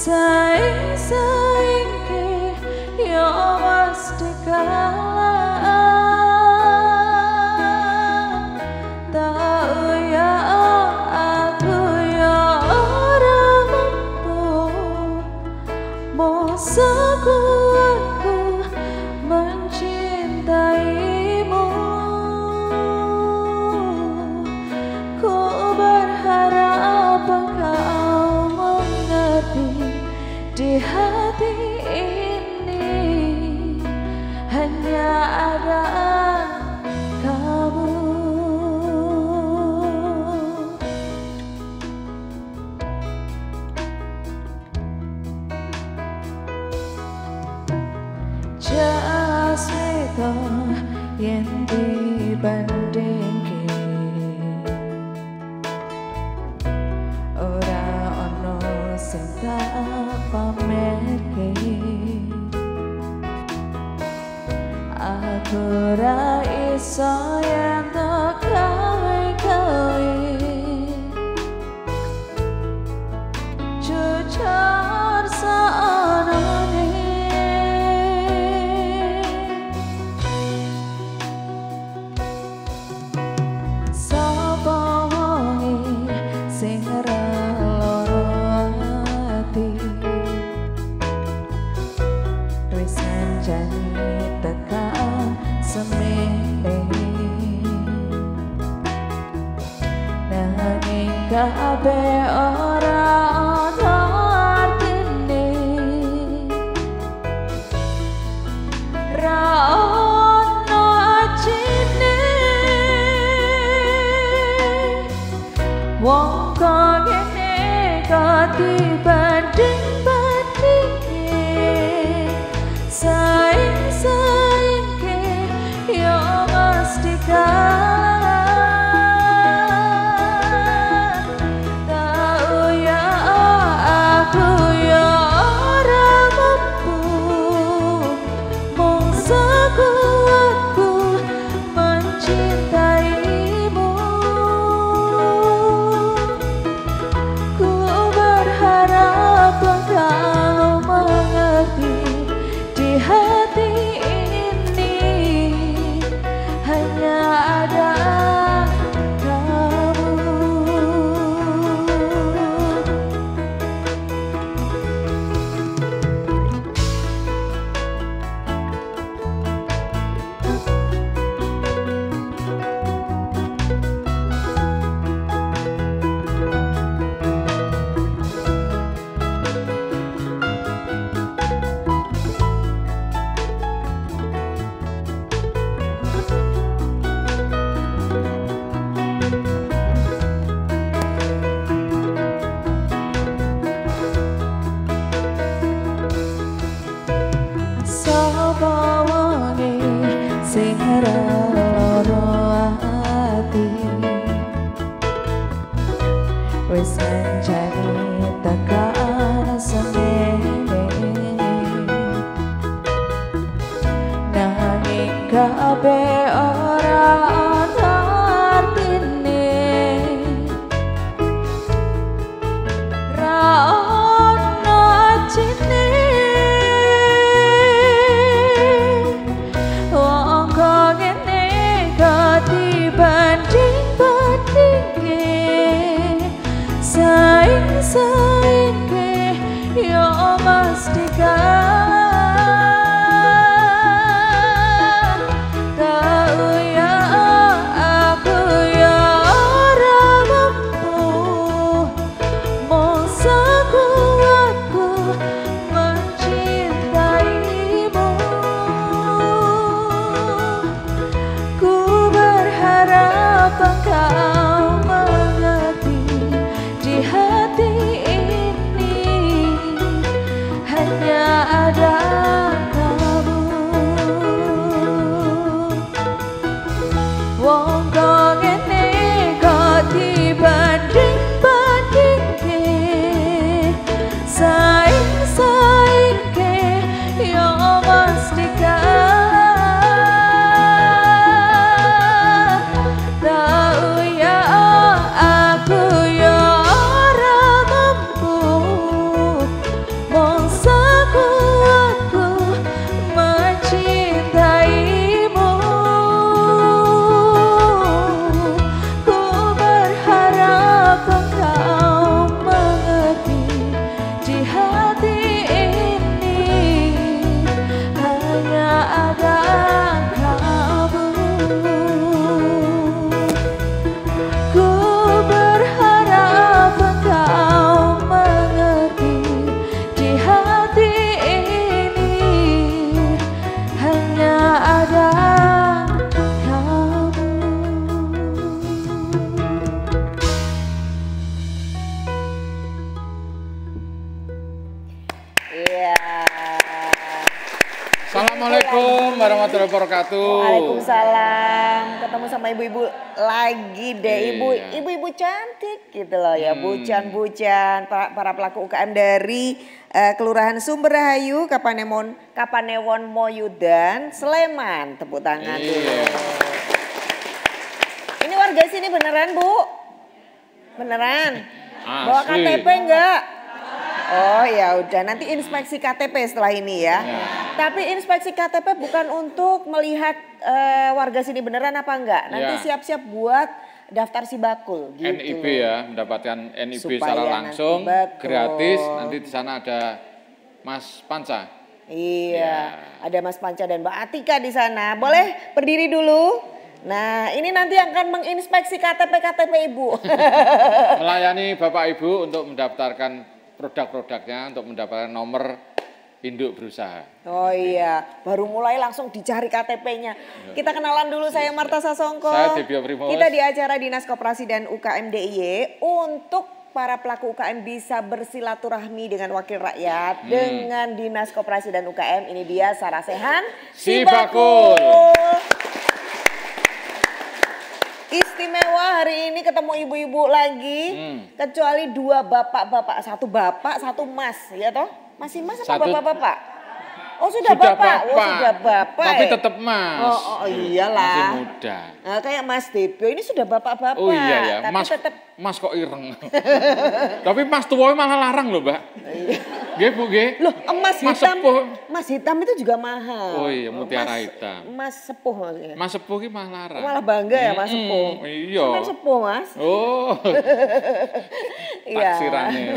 Saing-saingke yo mesti kalah. Tahu ya aku ya ora mampu, masa kuatku mencintaimu. Ku berharap engkau mengerti, di hati ini hanya ada kamu. Jas itu yang dibandingke, ora ono sing tak pamerke. Aku ora iso yen tak gawe-gawe, jujur saonone. Sapa wonge sing ora lara ati, wis janji tekan semene. Nanging kabeh ora ono artine, ra ono ajine. Wong kok ngene kok dibanding-bandingke, saing-saingke yo mesti kalah. Tahu ya aku ya ora mampu, mung sekuatku mencintaimu. Ku berharap engkau mengerti, di hati ini hanya ada kamu. Sapa wonge sing ora lara ati, wis janji tekan semene. Nanging kabeh ora ono artine, ra ono ajine. Wong kok ngene kok dibanding-bandingke, saing-saingke yo mesti kalah. Tahu ya aku ya ora mampu, mung sekuatku mencintaimu. Ku berharap engkau mengerti, di hati ini hanya Assalamualaikum warahmatullahi wabarakatuh. Waalaikumsalam. Ketemu sama ibu-ibu lagi deh, ibu-ibu cantik gitu loh ya, bucan-bucan para pelaku UKM dari Kelurahan Sumber Rahayu, Kapanewon Moyudan, Sleman. Tepuk tangan dulu. Ini warga sini beneran, Bu? Beneran? Bawa KTP enggak? Oh ya udah, nanti inspeksi KTP setelah ini ya. Tapi inspeksi KTP bukan untuk melihat warga sini beneran apa enggak. Nanti siap-siap buat daftar sibakul gitu. NIB ya, mendapatkan NIB secara langsung, gratis. Nanti di sana ada Mas Panca. Iya, ada Mas Panca dan Mbak Atika di sana. Boleh berdiri dulu? Nah, ini nanti akan menginspeksi KTP Ibu. Melayani Bapak Ibu untuk mendaftarkan produk-produknya, untuk mendapatkan nomor induk berusaha. Oh iya, baru mulai langsung dicari KTP-nya. Kita kenalan dulu, saya Marta Sasongko. Saya Debio Primus. Kita di acara Dinas Koperasi dan UKM DIY untuk para pelaku UKM bisa bersilaturahmi dengan wakil rakyat dengan Dinas Koperasi dan UKM. Ini dia Sarasehan Sibakul. Istimewa hari ini ketemu ibu-ibu lagi, kecuali dua bapak-bapak, satu bapak, satu mas, ya toh? Masih mas apa bapak-bapak? Oh sudah bapak. Oh sudah bapak. Tapi tetap mas. Oh iyalah. Masih muda. Nah, kayak Mas Debio ini sudah bapak-bapak. Oh iya ya, tapi mas tetap... mas kok ireng. Tapi mas tua malah larang loh, Mbak. Nggih Bu, nggih. Loh, emas mas hitam. Sepuh. Emas hitam itu juga mahal. Oh iya, mutiara hitam. Emas sepuh maksudnya. Mas Sepuh ki malah larang. Malah bangga ya Mas Sepuh. Iya. Sampai sepuh, Mas. Oh. Iya. Taksirannya.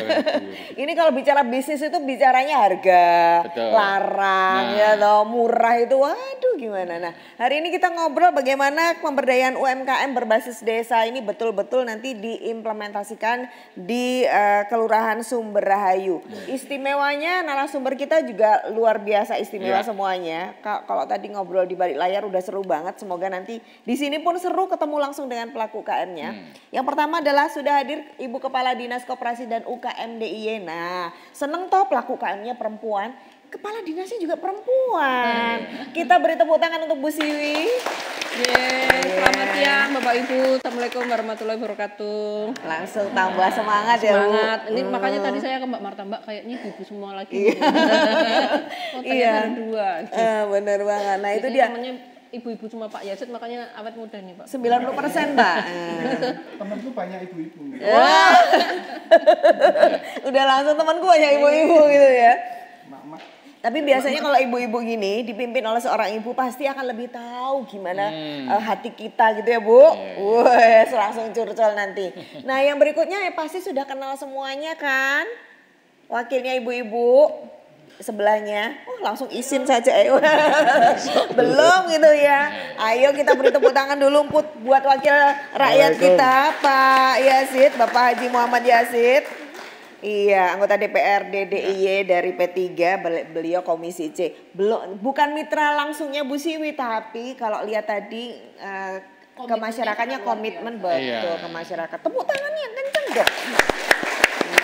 Ini kalau bicara bisnis itu bicaranya harga, larang ya toh, murah itu waduh gimana. Nah, hari ini kita ngobrol bagaimana pemberdayaan UMKM berbasis desa ini betul-betul nanti diimplementasikan di Kelurahan Sumber Rahayu. Istimewanya narasumber kita juga luar biasa istimewa semuanya. Kalau tadi ngobrol di balik layar udah seru banget, semoga nanti di sini pun seru ketemu langsung dengan pelaku UKM-nya. Yang pertama adalah sudah hadir Ibu Kepala Dinas Koperasi dan UKM DIY. Nah, seneng toh pelaku UKM-nya perempuan, kepala dinasnya juga perempuan. Kita beri tepuk tangan untuk Bu Siwi. Selamat siang Bapak Ibu. Assalamualaikum warahmatullahi wabarakatuh. Langsung tambah semangat ya Bu. Semangat. Ini makanya tadi saya ke Mbak Marta, Mbak kayaknya ibu semua lagi. Iya. Dua. Bener banget. Nah itu dia. Namanya ibu-ibu cuma Pak Yazid, makanya awet muda nih Pak. 90% Mbak. Temanku banyak ibu-ibu. Udah langsung temanku banyak ibu-ibu gitu ya. Mak-mak. Tapi biasanya kalau ibu-ibu gini dipimpin oleh seorang ibu pasti akan lebih tahu gimana hati kita gitu ya Bu. Wes langsung curcol nanti. Nah yang berikutnya ya pasti sudah kenal semuanya kan. Wakilnya ibu-ibu sebelahnya. Langsung izin saja. Belum gitu ya. Ayo kita beri tepuk tangan dulu buat wakil rakyat kita Pak Yazid, Bapak Haji Muhammad Yazid. Iya, anggota DPRD DIY dari P3, beliau Komisi C. Bukan mitra langsungnya Bu Siwi, tapi kalau lihat tadi ke masyarakatnya komitmen betul ke masyarakat. Tepuk tangannya kenceng dong.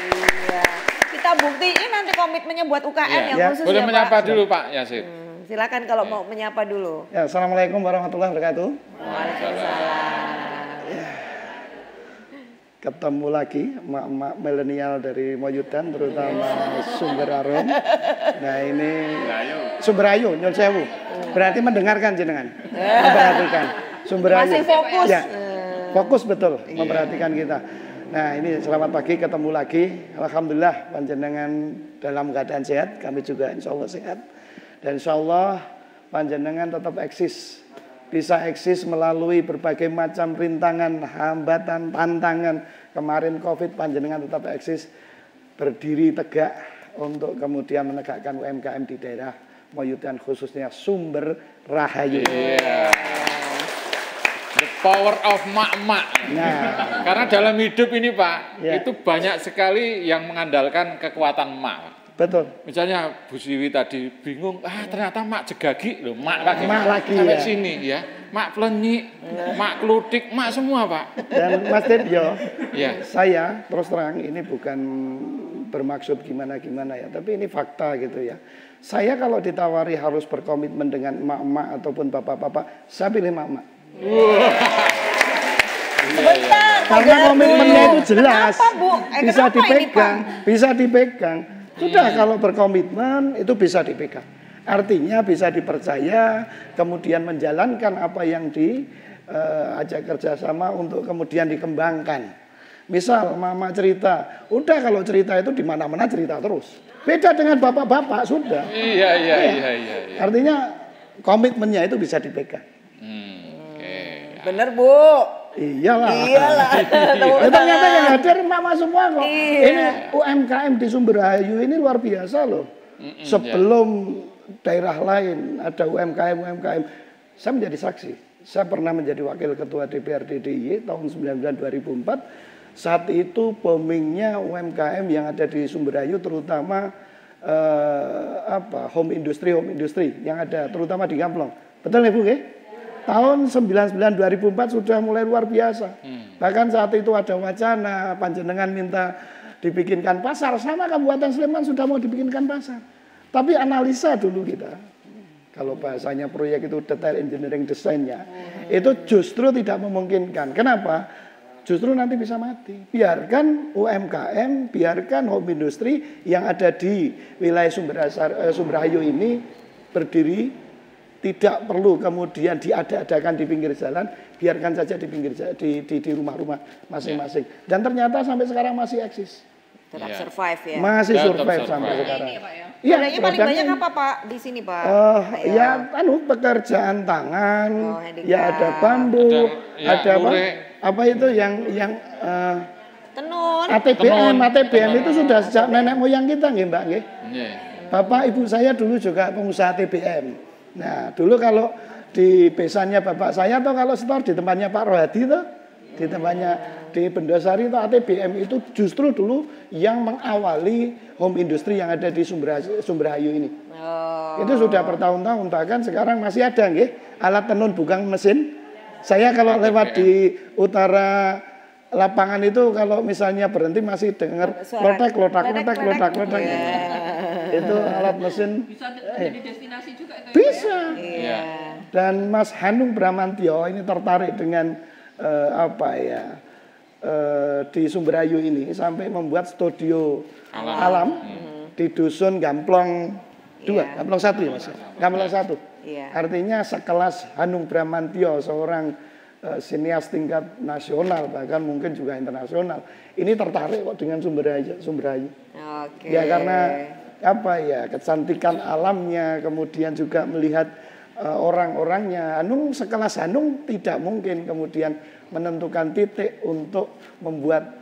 Iya, kita buktiin nanti komitmennya buat UKM yang khusus boleh ya menyapa Pak. dulu Pak Yazid. Silakan kalau mau menyapa dulu. Ya, Assalamualaikum warahmatullahi wabarakatuh. Waalaikumsalam. Ketemu lagi emak-emak milenial dari Moyudan, terutama Sumber Arum. Nah ini Sumber Ayu, Nyun Sewu. Berarti mendengarkan jenengan, memperhatikan. Sumber Ayu. Masih fokus. Ya, fokus betul memperhatikan kita. Nah ini selamat pagi, ketemu lagi. Alhamdulillah panjenengan dalam keadaan sehat, kami juga insya Allah sehat. Dan insya Allah panjenengan tetap eksis. Bisa eksis melalui berbagai macam rintangan, hambatan, tantangan. Kemarin COVID panjenengan tetap eksis berdiri tegak untuk kemudian menegakkan UMKM di daerah Moyudan khususnya Sumber Rahayu. The power of mak-mak. Nah, karena dalam hidup ini Pak, itu banyak sekali yang mengandalkan kekuatan mak. betul. Misalnya Bu Siwi tadi bingung, ternyata mak jegagi loh, mak lagi Mak lagi sampai ya. sini ya. mak plenyik, mak klutik, mak semua Pak. Dan Mas Tedjo, Iya. saya terus terang ini bukan bermaksud gimana-gimana ya, tapi ini fakta gitu ya. Saya kalau ditawari harus berkomitmen dengan emak-emak ataupun bapak-bapak, saya pilih emak-emak. Sebentar. Karena komitmennya itu jelas, Kenapa, Bu? bisa Kenapa ini, dipegang, bisa dipegang. Sudah kalau berkomitmen itu bisa dipegang. Artinya bisa dipercaya, kemudian menjalankan apa yang diajak kerjasama untuk kemudian dikembangkan. Misal mama cerita, udah kalau cerita itu di mana-mana cerita terus. Beda dengan bapak-bapak sudah. Iya. Artinya komitmennya itu bisa dipegang. Oke. Bener, Bu. Iyalah. Ternyata yang hadir mama semua kok. Iya. Ini UMKM di Sumberhayu ini luar biasa loh. Sebelum daerah lain ada UMKM. Saya menjadi saksi. Saya pernah menjadi wakil ketua DPRD DIY tahun 2004. Saat itu boomingnya UMKM yang ada di Sumberhayu terutama home industry yang ada terutama di Gamplong. Betul ya Bu? Tahun 2004 sudah mulai luar biasa. Bahkan saat itu ada wacana panjenengan minta dibikinkan pasar, sama Kabupaten Sleman sudah mau dibikinkan pasar. Tapi analisa dulu kita, kalau bahasanya proyek itu detail engineering desainnya, itu justru tidak memungkinkan. Kenapa? Justru nanti bisa mati. Biarkan UMKM, biarkan home industry yang ada di wilayah Sumberhayu ini berdiri. Tidak perlu kemudian diada-adakan di pinggir jalan, biarkan saja di pinggir di rumah-rumah masing-masing. Dan ternyata sampai sekarang masih eksis. Tetap survive ya. Masih Tetap survive survive. sampai sekarang. Ini ya Pak ya. Iya, Produknya paling banyak apa Pak di sini Pak? Ya, pekerjaan tangan, handicraft. ya ada bambu, ada apa? lurik. Apa itu yang Tenun. ATBM itu sudah sejak nenek moyang kita nggih Mbak nggih. Iya. Bapak ibu saya dulu juga pengusaha ATBM. Nah, dulu kalau di besannya bapak saya atau kalau setor di tempatnya Pak Rohadi tuh, di tempatnya di Bendosari itu ATBM itu justru dulu yang mengawali home industry yang ada di Sumberhayu ini. Itu sudah bertahun-tahun, bahkan sekarang masih ada nggih alat tenun bukan mesin. Saya kalau lewat di utara lapangan itu kalau misalnya berhenti masih dengar klotek. Itu alat mesin. Bisa jadi destinasi juga itu. Bisa. Iya. Dan Mas Hanung Bramantyo ini tertarik dengan di Sumberhayu ini sampai membuat studio alam di dusun Gamplong 2, Gamplong 1 ya Mas. Gamplong 1. Iya. Artinya sekelas Hanung Bramantyo, seorang sinias tingkat nasional bahkan mungkin juga internasional. Ini tertarik kok dengan Sumberhayu. Oke. Ya karena kecantikan alamnya, kemudian juga melihat orang-orangnya. Hanung sekelas Hanung tidak mungkin kemudian menentukan titik untuk membuat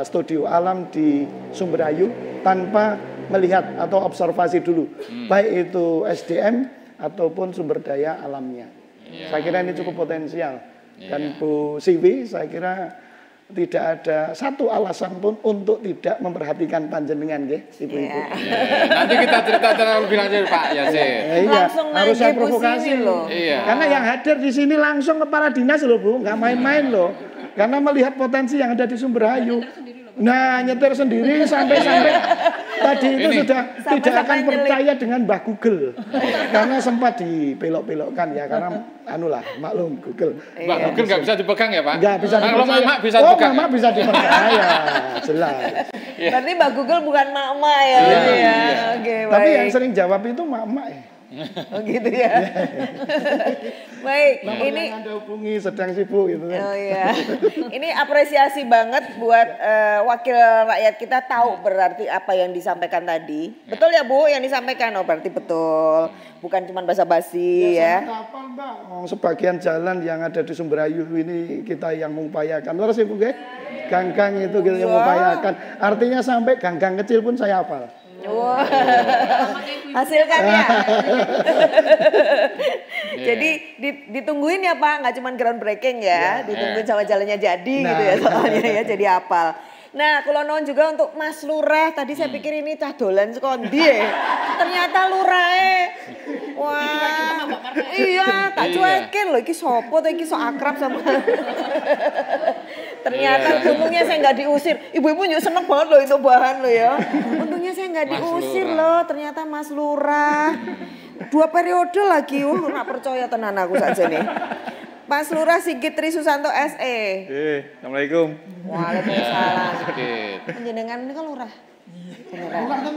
studio alam di Sumberhayu tanpa melihat atau observasi dulu, baik itu SDM ataupun sumber daya alamnya. Saya kira ini cukup potensial. Dan Bu Siwi, saya kira tidak ada satu alasan pun untuk tidak memperhatikan panjenengan nggih, ibu-ibu. Nanti kita cerita lebih lanjut Pak Yasin. Langsung harus saya nanya Bu provokasi Siwi loh. Iya. Karena yang hadir di sini langsung kepala dinas loh Bu, nggak main-main loh. Karena melihat potensi yang ada di Sumberhayu. Nah, nyetir sendiri sampai-sampai tadi itu sudah tidak akan percaya dengan Mbah Google. Karena sempat dibelok-belokkan ya, karena maklum Google. Mbak Google nggak bisa dipegang ya Pak? Nggak bisa Kalau dipercaya. Mama bisa dipegang. Mama bisa dipercaya, jelas. Berarti Mbak Google bukan mak-mak ya. Iya. Oke, baik. Tapi yang sering jawab itu mama ya. Oh gitu ya. Baik, ini Yang Anda hubungi sedang sibuk gitu kan. oh iya. Ini apresiasi banget buat wakil rakyat kita tahu berarti apa yang disampaikan tadi. Betul ya Bu yang disampaikan? Oh berarti betul. Bukan cuma basa-basi ya. Kapan Mbak? Sebagian jalan yang ada di Sumberhayu ini kita yang mengupayakan. Terus Ibu nggih? Gang-gang itu kita yang mengupayakan. Artinya sampai gang-gang kecil pun saya hafal. Wah, hasilkan ya. Jadi ditungguin ya Pak, nggak cuma groundbreaking ya, ditungguin sama jalannya jadi gitu ya soalnya ya, jadi hafal. Nah, kalau non juga untuk Mas Lurah, tadi saya pikir ini cah dolan sekondi ya. Ternyata lurah Wah, iya, tak cuekin loh. Iki sopo tuh, iki so akrab sama. Ternyata untungnya saya nggak diusir. Ibu-ibu juga seneng banget loh itu bahan loh ya. Untungnya saya nggak diusir loh. Ternyata Mas Lurah. 2 periode lagi, nggak percaya tenan aku saja nih. Mas Lurah Sigit Tri Susanto SE. Assalamualaikum. Waalaikumsalam. Sigit. Penjenengan ini kan lurah.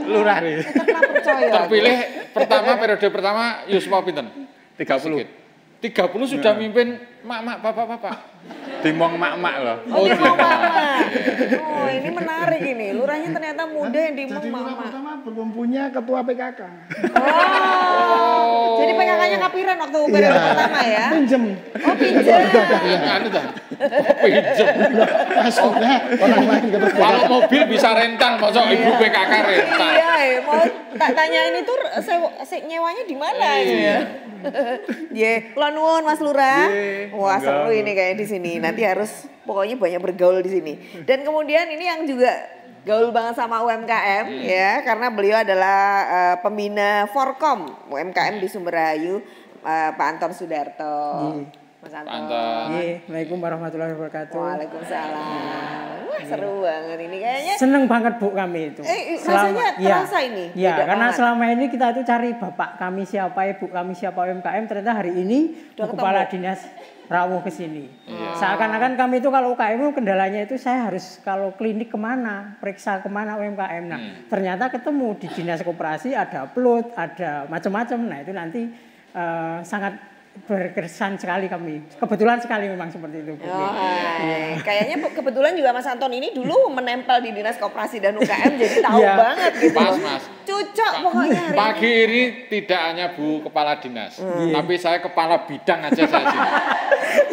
Lurah nih. Tetap percaya. Terpilih pertama periode pertama Yusma pinten? 30. 30 sudah mimpin mak-mak, bapak-bapak. Dimong mak-mak loh. Oh, dimong mama. Oh, ini menarik ini. Lurahnya ternyata muda yang dimong Jadi lurah mama. pertama belum punya ketua PKK. Oh. Jadi PKK-nya kapiran waktu periode pertama ya? Pinjem. Oh, pinjam. Anu dah. Pinjem. Masuknya orang lain ke PKK. Kalau mobil bisa rental, masuk ibu PKK rental. Iya, mau tak tanyain itu nyewanya di mana ini ya? Ye, kula nuwun Mas Lurah. Wah, seru ini kayak di sini. Nanti harus pokoknya banyak bergaul di sini. Dan kemudian ini yang juga gaul banget sama UMKM ya, karena beliau adalah pembina Forkom UMKM di Sumberhayu, Pak Anton Sudarto. Mas Anton. Assalamualaikum warahmatullahi wabarakatuh. Waalaikumsalam. Wah, seru banget ini kayaknya. Seneng banget Bu kami itu. Rasanya terasa ini. Iya, beda karena banget. selama ini kita tuh cari bapak kami siapa, ibu kami siapa UMKM, ternyata hari ini Udah kepala dinas rawuh ke sini. Seakan-akan kami itu kalau UKM itu kendalanya itu saya harus kalau klinik kemana, periksa kemana UMKM. Nah, ternyata ketemu di dinas koperasi ada upload, ada macam-macam. Nah, itu nanti sangat berkesan sekali kami. Kebetulan sekali memang seperti itu. Bu. Kayaknya kebetulan juga Mas Anton ini dulu menempel di Dinas Koperasi dan UKM jadi tahu banget gitu. Pas, Mas. Cocok pokoknya hari Pagi ini tidak hanya Bu Kepala Dinas, tapi saya Kepala Bidang aja saya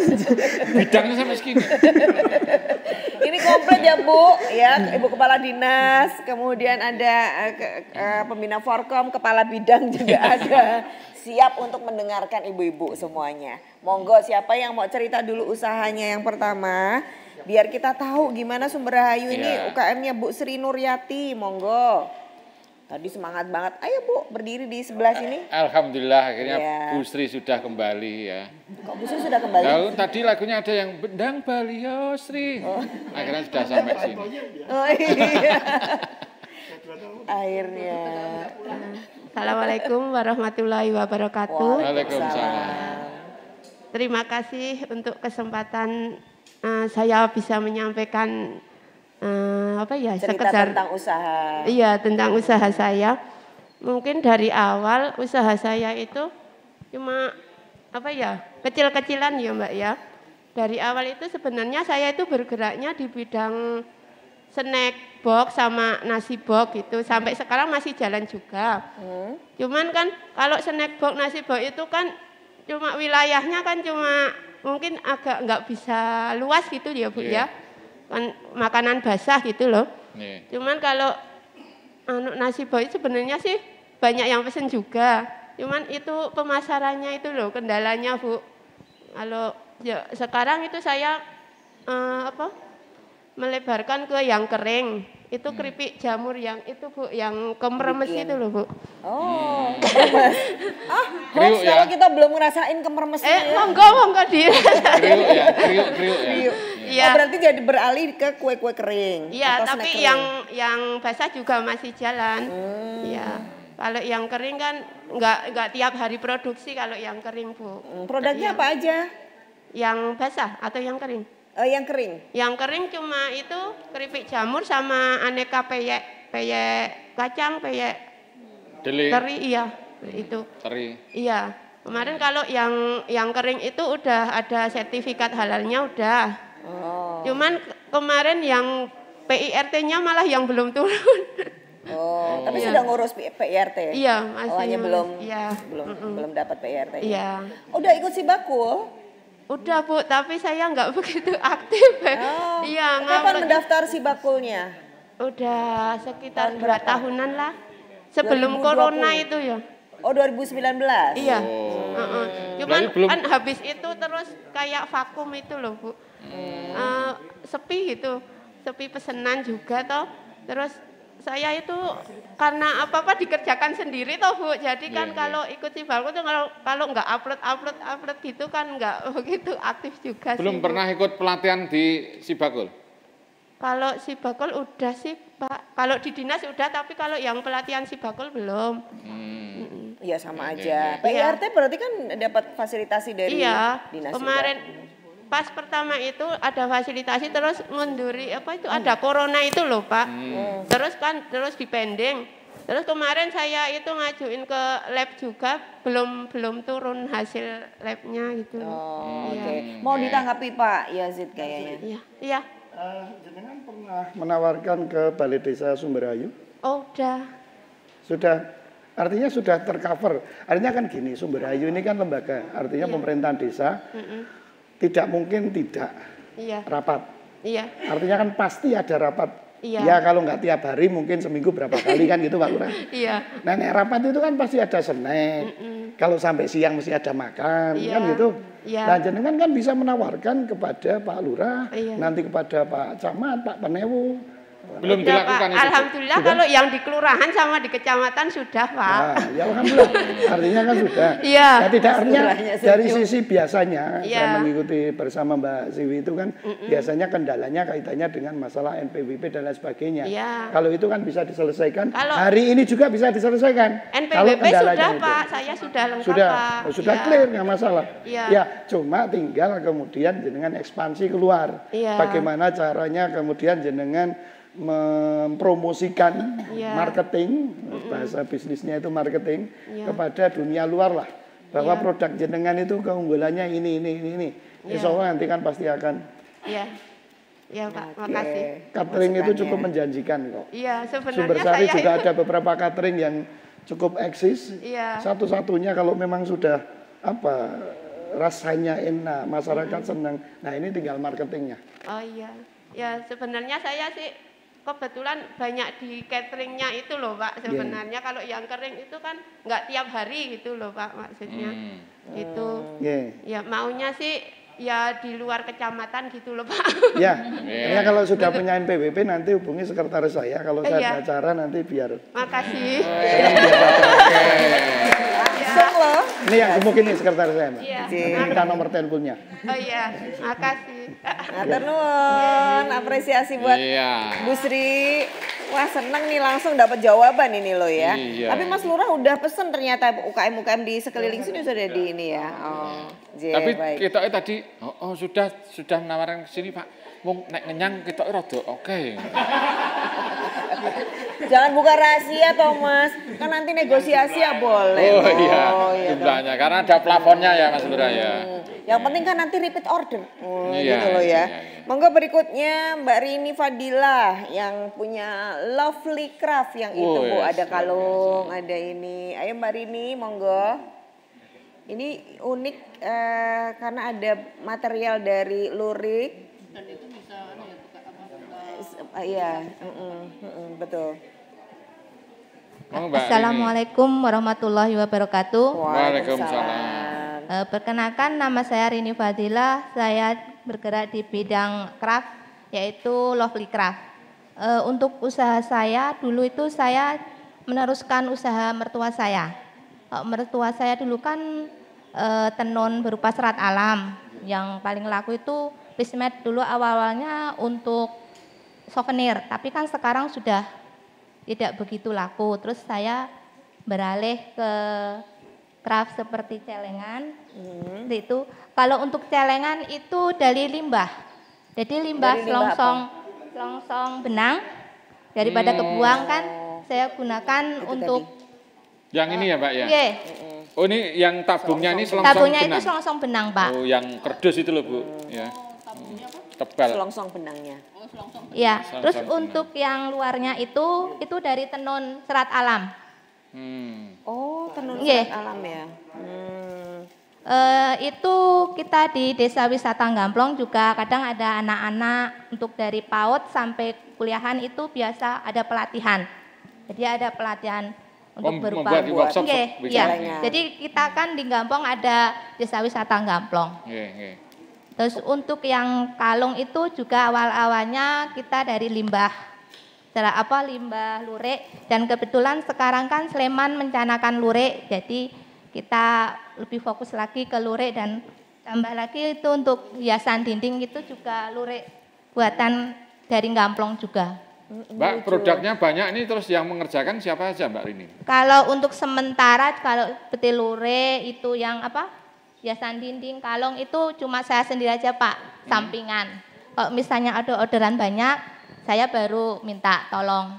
sini. Bidangnya sampai segini. Ini komplit ya Bu, ya Ibu Kepala Dinas, kemudian ada pembina Forkom, Kepala Bidang juga ada. Siap untuk mendengarkan ibu-ibu semuanya. Monggo siapa yang mau cerita dulu usahanya yang pertama, biar kita tahu gimana Sumberhayu ini UKM-nya Bu Sri Nuryati, monggo. Tadi semangat banget, ayo Bu berdiri di sebelah sini. Alhamdulillah akhirnya Bu Sri sudah kembali ya. Kok Bu Sri sudah kembali? Lalu tadi lagunya ada yang Bendang Bali yo Sri. Akhirnya sudah sampai sini. Oh iya. Akhirnya. Assalamualaikum warahmatullahi wabarakatuh. Waalaikumsalam. Terima kasih untuk kesempatan saya bisa menyampaikan Cerita sekedar tentang usaha. Iya, tentang usaha saya. Mungkin dari awal usaha saya itu cuma kecil-kecilan ya Mbak ya. Dari awal itu sebenarnya saya itu bergeraknya di bidang snack box sama nasi box gitu. Sampai sekarang masih jalan juga. Cuman kan kalau snack box, nasi box itu kan cuma wilayahnya kan cuma mungkin agak nggak bisa luas gitu ya Bu ya. Kan makanan basah gitu loh. Cuman kalau nasi box sebenarnya sih banyak yang pesen juga. Cuman itu pemasarannya itu loh kendalanya Bu. Kalau ya, sekarang itu saya melebarkan ke yang kering. Itu keripik jamur yang itu Bu, yang kemeremes itu loh Bu. Oh, kemeremes. Hoax ya. kalau kita belum ngerasain kemeremesnya ya. Monggo di. Kriuk ya, kriuk ya. Iya. Oh, berarti jadi beralih ke kue-kue kering. Iya, atau tapi snack kering. yang basah juga masih jalan. Iya. Kalau yang kering kan nggak tiap hari produksi kalau yang kering Bu. Produknya apa aja? Yang basah atau yang kering? Yang kering. Yang kering cuma itu keripik jamur sama aneka peyek kacang, peyek Deli. teri, iya itu. Teri. Iya. Kemarin kalau yang kering itu udah ada sertifikat halalnya udah. Oh. Cuman kemarin yang PIRT-nya malah yang belum turun. Oh, tapi sudah ngurus PIRT? Iya, masih. Oh, hanya belum Iya. belum dapat PIRT. Iya. Udah ikut Sibakul? Udah Bu, tapi saya nggak begitu aktif. Oh. Iya, Kapan mendaftar Sibakulnya? Udah sekitar Tahun 2 berapa? tahunan lah. Sebelum 2020. corona itu ya. Oh, 2019? Iya. Cuman Berarti belum- kan habis itu terus kayak vakum itu loh Bu. Sepi gitu. Sepi pesanan juga toh. Terus saya itu karena apa-apa dikerjakan sendiri toh Bu. Jadi kan Iya, kalau ikut Sibagul tuh kalau nggak upload gitu kan nggak begitu aktif juga Belum sih, Bu. pernah ikut pelatihan di Sibagul? Kalau Sibagul udah sih Pak. Kalau di dinas udah, tapi kalau yang pelatihan Sibagul belum. Iya sama Iya, aja. iya. PIRT berarti kan dapat fasilitasi dari Iya, dinas kemarin pas pertama itu ada fasilitasi terus ngunduri apa itu ada corona itu loh Pak. Terus dipending. Terus kemarin saya itu ngajuin ke lab juga belum turun hasil labnya gitu. Oh, Iya. oke. Mau ditanggapi Pak Yazid kayaknya. Iya, iya. Jenengan pernah menawarkan ke Balai Desa Sumberayu? Oh, udah. Sudah, artinya sudah tercover. Artinya kan gini, Sumberayu ini kan lembaga, artinya pemerintahan desa tidak mungkin tidak Iya. rapat. Iya. Artinya kan pasti ada rapat. Iya. Ya kalau nggak tiap hari mungkin seminggu berapa kali kan gitu Pak Lurah. Iya. Nah nek rapat itu kan pasti ada snack. Kalau sampai siang mesti ada makan Iya. kan gitu. Iya. Nah jenengan kan bisa menawarkan kepada Pak Lurah, Iya. nanti kepada Pak Camat, Pak Penewu. Belum Sudah, dilakukan Pak. itu? Alhamdulillah kalau yang di kelurahan sama di kecamatan sudah Pak. Nah, ya alhamdulillah. Artinya kan sudah. Iya. Ya tidak artinya Istilahnya dari sejuk. sisi biasanya Iya. saya mengikuti bersama Mbak Siwi itu kan biasanya kendalanya kaitannya dengan masalah NPWP dan lain sebagainya. Iya. Kalau itu kan bisa diselesaikan. Kalau- hari ini juga bisa diselesaikan. Kalau NPWP kendalanya sudah itu. Pak, saya sudah lengkap Sudah, Pak. oh, sudah Iya. clear nggak masalah. Iya. Ya, cuma tinggal kemudian jenengan ekspansi keluar. Iya. Bagaimana caranya kemudian jenengan mempromosikan Iya. marketing, bahasa bisnisnya itu marketing Iya. kepada dunia luar lah. Bahwa Iya. produk jenengan itu keunggulannya ini. Iya. Insya Allah nanti kan pasti akan. Iya. Iya Pak, makasih. Catering itu Masukannya. cukup menjanjikan kok. Iya, sebenarnya Sumbersari saya juga itu ada beberapa catering yang cukup eksis. Iya. Satu-satunya kalau memang sudah apa rasanya enak, masyarakat senang. Nah ini tinggal marketingnya. Oh iya. Ya sebenarnya saya sih kebetulan banyak di cateringnya itu loh Pak. Sebenarnya kalau yang kering itu kan nggak tiap hari gitu loh Pak maksudnya. Itu. Yeah. Ya maunya sih ya di luar kecamatan gitu loh Pak. Ya, ya kalau sudah punya NPWP nanti hubungi sekretaris saya. Kalau saya Iya. ada acara nanti biar. Makasih. Langsung loh. Ini yang gemuk ini sekretaris saya, Mbak. Iya. Nanti minta nomor teleponnya. Oh iya, makasih. Matur nuwun, apresiasi buat Iya. Bu Sri. Wah seneng nih langsung dapat jawaban ini loh ya. Iya. Tapi Mas Lurah udah pesen ternyata UKM-UKM di sekeliling sini sudah di ini ya. Oh, Tapi baik. kita tadi sudah menawarkan ke sini Pak. Wong nek ngenyang kita rada oke. Jangan buka rahasia Thomas, kan nanti negosiasi ya boleh. Oh iya, iya dong. jumlahnya karena ada plafonnya ya Mas Lurah ya. Yang penting kan nanti repeat order. Iya, Gitu loh ya. iya, iya. Monggo berikutnya Mbak Rini Fadilah yang punya Lovely Craft yang itu Bu. yes, Ada kalung, ada ini. Ayo Mbak Rini, monggo. Ini unik karena ada material dari lurik. Dan itu bisa buka apa? Iya, betul. Oh, Mbak Rini. Assalamualaikum warahmatullahi wabarakatuh. Waalaikumsalam. Perkenalkan nama saya Rini Fadilah, saya bergerak di bidang craft yaitu Lovely Craft. Untuk usaha saya dulu itu saya meneruskan usaha mertua saya. Mertua saya dulu kan tenun berupa serat alam, yang paling laku itu Prismed dulu awal-awalnya untuk souvenir, tapi kan sekarang sudah tidak begitu laku. Terus saya beralih ke craft seperti celengan. Itu kalau untuk celengan itu dari limbah. Jadi limbah Dari limbah selongsong benang daripada kebuang kan saya gunakan untuk Yang ini ya Mbak ya? Iya, Oh ini yang tabungnya ini selongsong tabungnya itu benang. selongsong benang, Pak. Oh yang kerdus itu loh Bu. Ya. Tebal. Selongsong benangnya. Iya, Selongsong terus benang. untuk yang luarnya itu dari tenun serat alam. Oh, tenun Iya. serat alam ya. Itu kita di Desa Wisata Gamplong juga kadang ada anak-anak untuk dari PAUD sampai kuliahan itu biasa ada pelatihan. Jadi ada pelatihan untuk berupa membuat workshop Iya, bisa. iya. Celengan. Jadi kita kan di Gamplong ada Desa Wisata Gamplong. Nggih, nggih. Terus untuk yang kalung itu juga awal-awalnya kita dari limbah limbah lurik, dan kebetulan sekarang kan Sleman mencanangkan lurik, jadi kita lebih fokus lagi ke lurik, dan tambah lagi itu untuk hiasan dinding itu juga lurik buatan dari Gamplong juga. Mbak, produknya banyak ini, terus yang mengerjakan siapa aja Mbak Rini? Kalau untuk sementara, kalau seperti lurik itu yang hiasan dinding, kalong itu cuma saya sendiri aja Pak, sampingan. Kalau misalnya ada orderan banyak, saya baru minta tolong.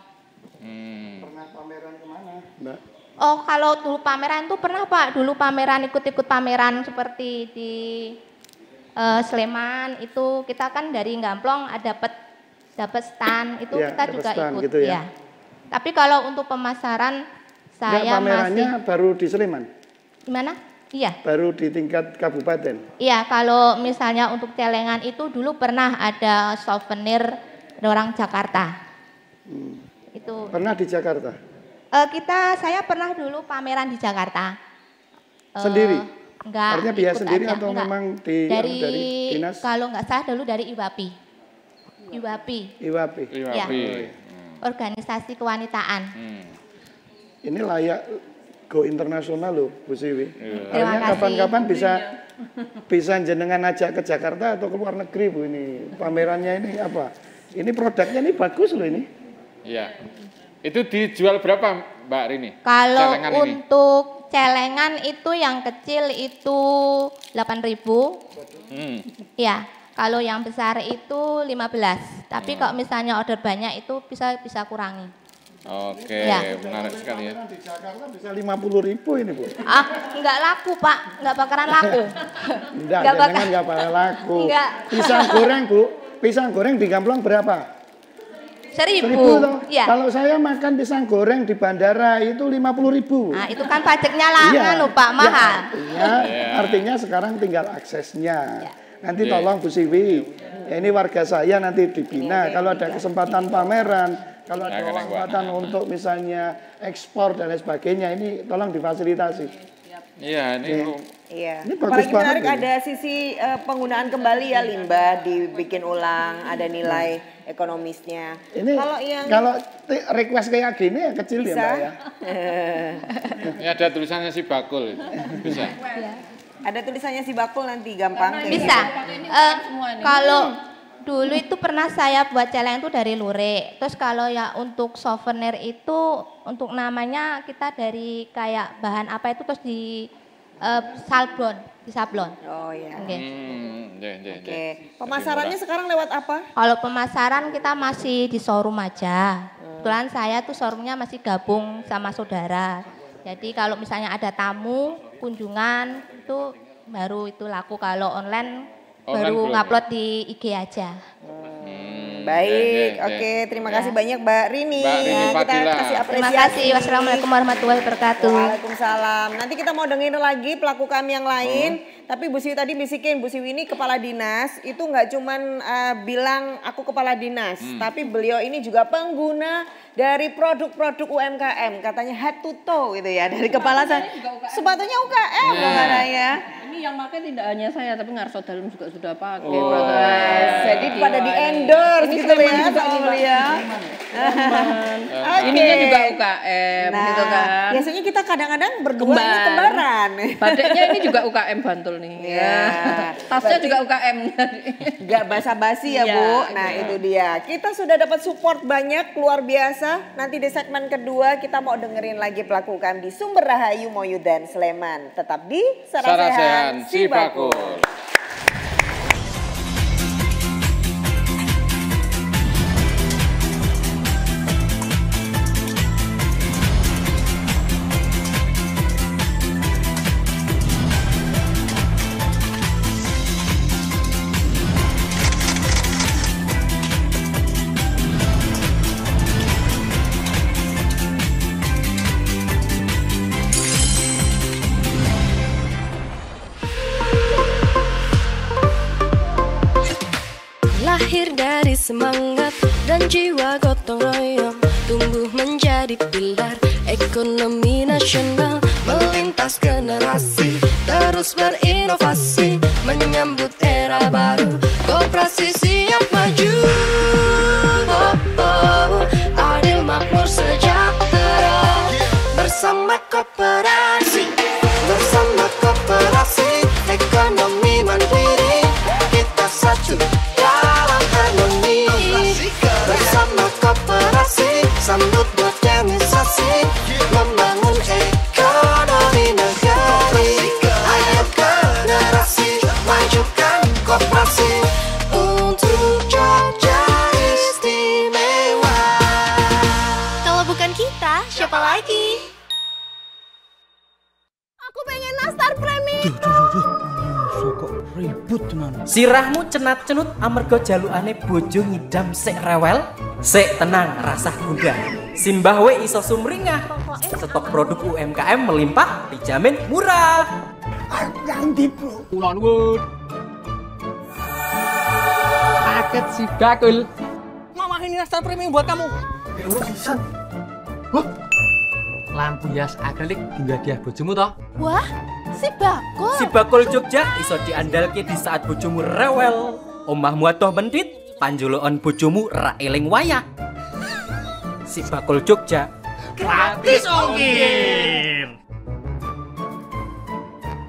Pernah pameran kemana, Mbak? Oh, kalau dulu pameran itu pernah Pak. Dulu pameran, ikut-ikut pameran seperti di Sleman itu, kita kan dari Gamplong dapat stand itu, ya, kita juga stand, ikut gitu ya. Tapi kalau untuk pemasaran saya pamerannya baru di Sleman. Gimana? Iya. Baru di tingkat kabupaten. Iya, kalau misalnya untuk celengan itu dulu pernah ada souvenir orang Jakarta. Itu. Pernah di Jakarta? Saya pernah dulu pameran di Jakarta. Sendiri? Enggak. Artinya biaya sendiri aja, atau enggak. memang dari dinas? Kalau nggak salah dulu dari IWAPI. IWAPI. Ya. Organisasi kewanitaan. Ini layak go internasional loh, Bu Siwi. Terima kasih. Kapan-kapan bisa jenengan ajak ke Jakarta atau ke luar negeri Bu ini. Pamerannya ini apa? Ini produknya ini bagus loh ini. Iya. Itu dijual berapa Mbak Rini? Kalau celengan untuk celengan itu yang kecil itu 8.000. Ya, kalau yang besar itu 15. Tapi kalau misalnya order banyak itu bisa kurangi. Oke, ya. Menarik sekali ya. Di Jakarta bisa 50.000 ini Bu. Enggak laku Pak, enggak bakaran laku. Enggak bakalan laku. Enggak. Pisang goreng Bu, pisang goreng di Gamplong berapa? 1.000. Ya. Kalau saya makan pisang goreng di bandara itu 50.000. Nah, itu kan pajaknya lah, Pak, mahal. Artinya sekarang tinggal aksesnya. Nanti tolong Bu Siwi, ya ini warga saya nanti dibina. Kalau ada kesempatan pameran, kalau ada kesempatan untuk misalnya ekspor dan lain sebagainya, ini tolong difasilitasi. Iya, ini Iya. Ini bagus Apalagi menarik banget ada sisi penggunaan kembali ya limbah, dibikin ulang, ada nilai ekonomisnya. Ini kalau request kayak gini ya kecil ya Mbak ya. Ini ada tulisannya si Bakul itu. Bisa. Ada tulisannya si Bakul nanti gampang. Bisa. Kalau dulu itu pernah saya buat celeng itu dari lurik. Terus kalau ya untuk souvenir itu untuk namanya kita dari kayak bahan apa itu terus di sablon. Oh iya. Oke. Pemasarannya sekarang lewat apa? Kalau pemasaran kita masih di showroom aja. Kebetulan saya tuh showroomnya masih gabung sama saudara. Jadi kalau misalnya ada tamu, kunjungan itu baru itu laku. Kalau online baru ngupload di IG aja. Baik, oke. Terima kasih banyak Mbak Rini. Kita kasih apresiasi. Terima kasih. Wassalamualaikum warahmatullahi wabarakatuh. Waalaikumsalam. Nanti kita mau dengerin lagi pelaku kami yang lain. Tapi Bu Siwi tadi bisikin, Bu Siwi ini kepala dinas. Itu nggak cuman bilang aku kepala dinas. Tapi beliau ini juga pengguna dari produk-produk UMKM. Katanya head to toe gitu ya. Dari kepala saya. Sepatunya UKM ya. Ini yang pakai tidak hanya saya, tapi Ngarso Dalem juga sudah pakai. Jadi pada di endorse gitu ya sama beliau. Ininya juga UKM gitu kan. Biasanya kita kadang-kadang berdua ini kembaran. Batiknya ini juga UKM Bantul nih. Ya. Tasnya juga UKM. Gak basa-basi ya Bu. Nah itu dia. Kita sudah dapat support banyak luar biasa. Nanti di segmen kedua kita mau dengerin lagi pelaku UKM di Sumber Rahayu Moyu dan Sleman. Tetap di Sarasehan Si Bakul. Lahir dari semangat dan jiwa gotong royong, tumbuh menjadi pilar ekonomi nasional, melintas generasi, terus berinovasi, menyambut era baru, koperasi siap maju. siapa lagi? Aku pengen nastar premi. Kok ribut tenan. Sirahmu cenat-cenut amarga jalukane bojo ngidam sik rewel, sik tenang rasah bunda. Simbah we iso sumringah. Stok produk UMKM melimpah dijamin murah. Yang di bro. Ulon wood. Paket si bakul. Mama ini nastar premium buat kamu. Lampu hias akrilik hingga dia bojomu toh? Wah, si Bakul. Si Bakul Jogja iso diandalke di saat bojomu rewel. Omahmu atoh mendit, panjulukan bojomu ra eling wayah. Si Bakul Jogja gratis ongkir.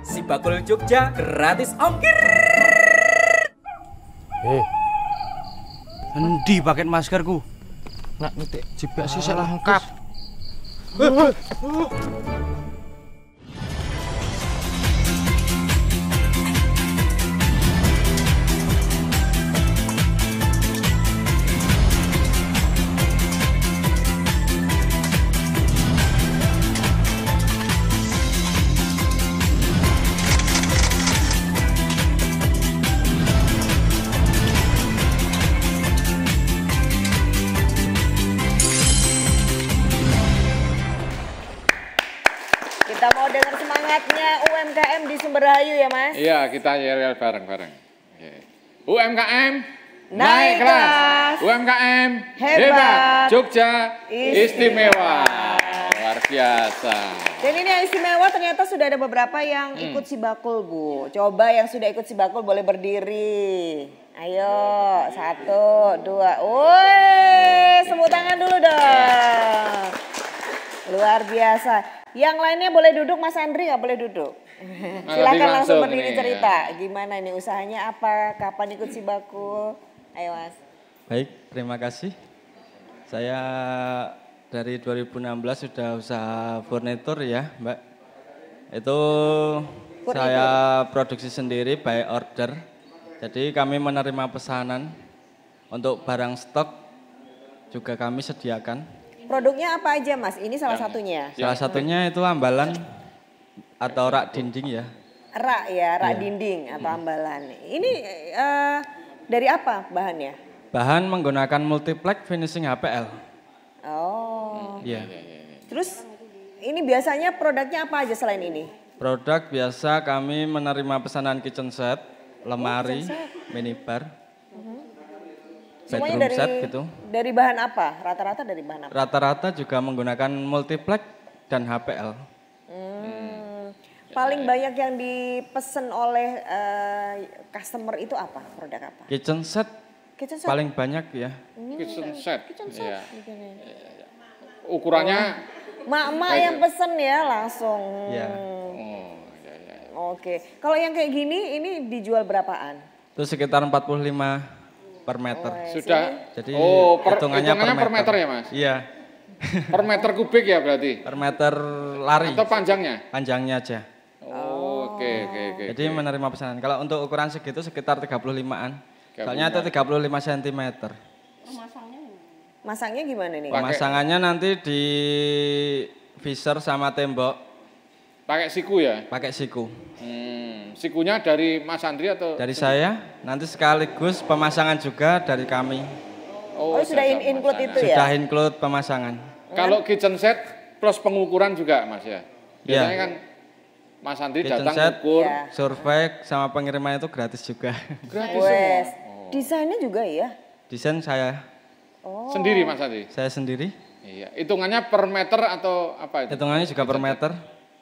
Si Bakul Jogja gratis ongkir. Endi paket maskerku? Nak ngetik jebak sisik lengkap. Kita mau dengar semangatnya UMKM di Sumberhayu ya Mas? Iya, kita yel bareng-bareng. UMKM naik kelas. UMKM hebat. Jogja istimewa. Luar biasa. Dan ini yang istimewa ternyata sudah ada beberapa yang ikut si Bakul Bu. Coba yang sudah ikut si Bakul boleh berdiri. Ayo, 1, 2. Woi, tepuk tangan dulu dong. Luar biasa. Yang lainnya boleh duduk, Mas Andri nggak boleh duduk. Silakan langsung berdiri cerita. Gimana ini usahanya apa? Kapan ikut si Bakul? Ayo Mas. Baik, terima kasih. Saya dari 2016 sudah usaha furnitur ya, Mbak. Itu saya produksi sendiri by order. Jadi kami menerima pesanan untuk barang stok juga kami sediakan. Produknya apa aja Mas? Ini salah satunya. Salah satunya itu ambalan atau rak dinding ya. Rak ya, rak dinding atau ambalan. Ini dari apa bahannya? Bahan menggunakan multiplex finishing HPL. Oh. Iya. Terus ini biasanya produknya apa aja selain ini? Produk biasa kami menerima pesanan kitchen set, lemari, minibar. Semuanya gitu. Dari bahan apa? Rata-rata dari bahan apa? Rata-rata juga menggunakan multiplex dan HPL. Paling banyak yang dipesen oleh customer itu apa? Produk apa? Kitchen set. Paling banyak ya. Kitchen set. Kitchen set. Iya. Ukurannya mak-mak yang pesen ya langsung. Iya. Oke. Kalau yang kayak gini ini dijual berapaan? Itu sekitar 45 per meter. Sudah. Jadi hitungannya per meter ya Mas? Iya. Per meter kubik ya berarti? Per meter lari. Atau panjangnya? Panjangnya aja. Oke. Jadi menerima pesanan. Kalau untuk ukuran segitu sekitar 35-an. Soalnya itu 35 cm. Masangnya gimana nih? Pemasangannya nanti di visor sama tembok. Pakai siku ya? Pakai siku. Sikunya dari Mas Andri atau? Dari saya, nanti sekaligus pemasangan juga dari kami. Oh sudah include itu ya? Sudah include pemasangan. Kalau kitchen set plus pengukuran juga Mas ya? Biasanya kan Mas Andri datang ukur. Survei sama pengiriman itu gratis juga. Gratis semua? Desainnya juga ya? Desain saya. Sendiri Mas Andri? Saya sendiri. Iya. Hitungannya per meter atau apa itu? Hitungannya juga per meter.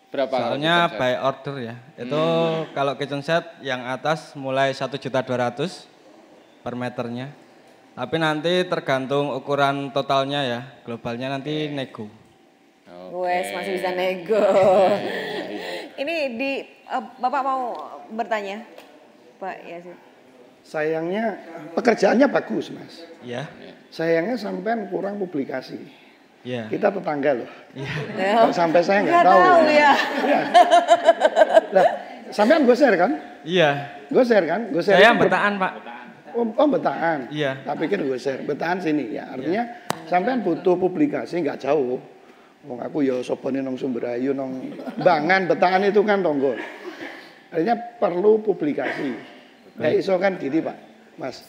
Berapa? Soalnya by order ya. Itu kalau kitchen set yang atas mulai 1.200.000 per meternya. Tapi nanti tergantung ukuran totalnya ya. Globalnya nanti nego. Wes masih bisa nego. Ini Bapak mau bertanya, Pak Yasin? Sayangnya pekerjaannya bagus Mas. Iya. Sayangnya sampean kurang publikasi. Iya. Kita tetangga loh. Iya. Sampai saya nggak tahu. Ya. Lah, sampean gue share kan? Iya. Gue share kan? Gue share. Saya Betaan Pak. Oh Betaan. Iya. Tak pikir gue share. Betaan sini ya. Artinya sampean butuh publikasi nggak jauh. Wong aku ya sobane nang Sumberayu nang Bangan Betangan itu kan tonggo. Artinya perlu publikasi. Kayak iso kan gini Pak, Mas.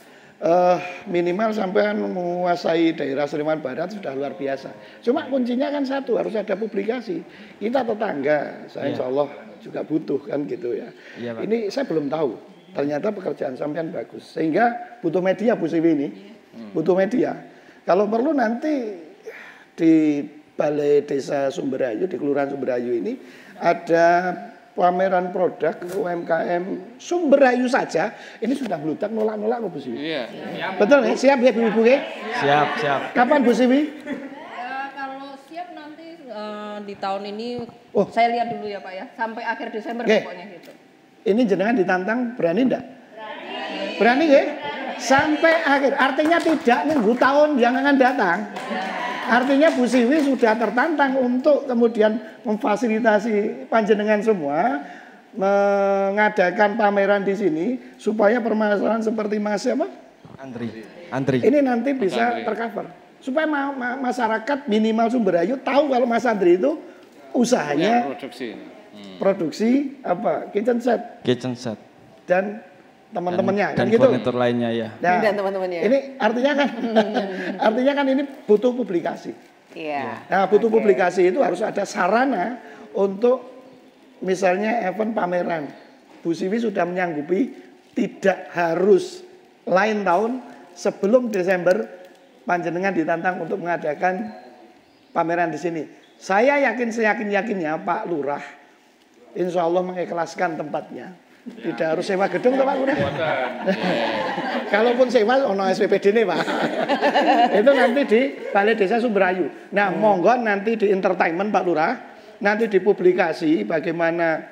Minimal sampean menguasai daerah Sleman Barat sudah luar biasa. Cuma kuncinya kan satu, harus ada publikasi. Kita tetangga, saya insya Allah juga butuh kan gitu ya. Ini saya belum tahu. Ternyata pekerjaan sampean bagus. Sehingga butuh media Bu Siwi ini. Butuh media. Kalau perlu nanti di Balai Desa Sumberayu, di Kelurahan Sumberayu ini ada pameran produk UMKM Sumberayu saja. Ini sudah meludak nolak-nolak kok Bu Siwi. Iya. Betul ya? Siap ya Bu ya? Siap, siap. Kapan Bu Siwi? Kalau siap nanti di tahun ini saya lihat dulu ya Pak ya. Sampai akhir Desember pokoknya gitu. Ini jenengan ditantang berani enggak? Berani ya? Sampai akhir. Artinya tidak nunggu tahun yang akan datang. Artinya Bu Siwi sudah tertantang untuk kemudian memfasilitasi panjenengan semua mengadakan pameran di sini supaya permasalahan seperti Mas apa? Andri. Ini nanti bisa tercover. Supaya masyarakat minimal Sumberayu tahu kalau Mas Andri itu usahanya produksi apa? Kitchen set. Dan teman-temannya dan kan gitu. furnitur lainnya ya. Nah, Dan teman-temannya. Ini artinya kan ini butuh publikasi. Iya. Nah, butuh publikasi itu harus ada sarana untuk misalnya event pameran. Bu Siwi sudah menyanggupi tidak harus lain tahun sebelum Desember panjenengan ditantang untuk mengadakan pameran di sini. Saya seyakin-yakinnya Pak Lurah insya Allah mengikhlaskan tempatnya. Tidak harus sewa gedung Pak Lurah. Kalaupun sewa ono SPPD nih Pak. Itu nanti di Balai Desa Sumberayu. Nah, monggo nanti di entertainment Pak Lurah, nanti dipublikasi bagaimana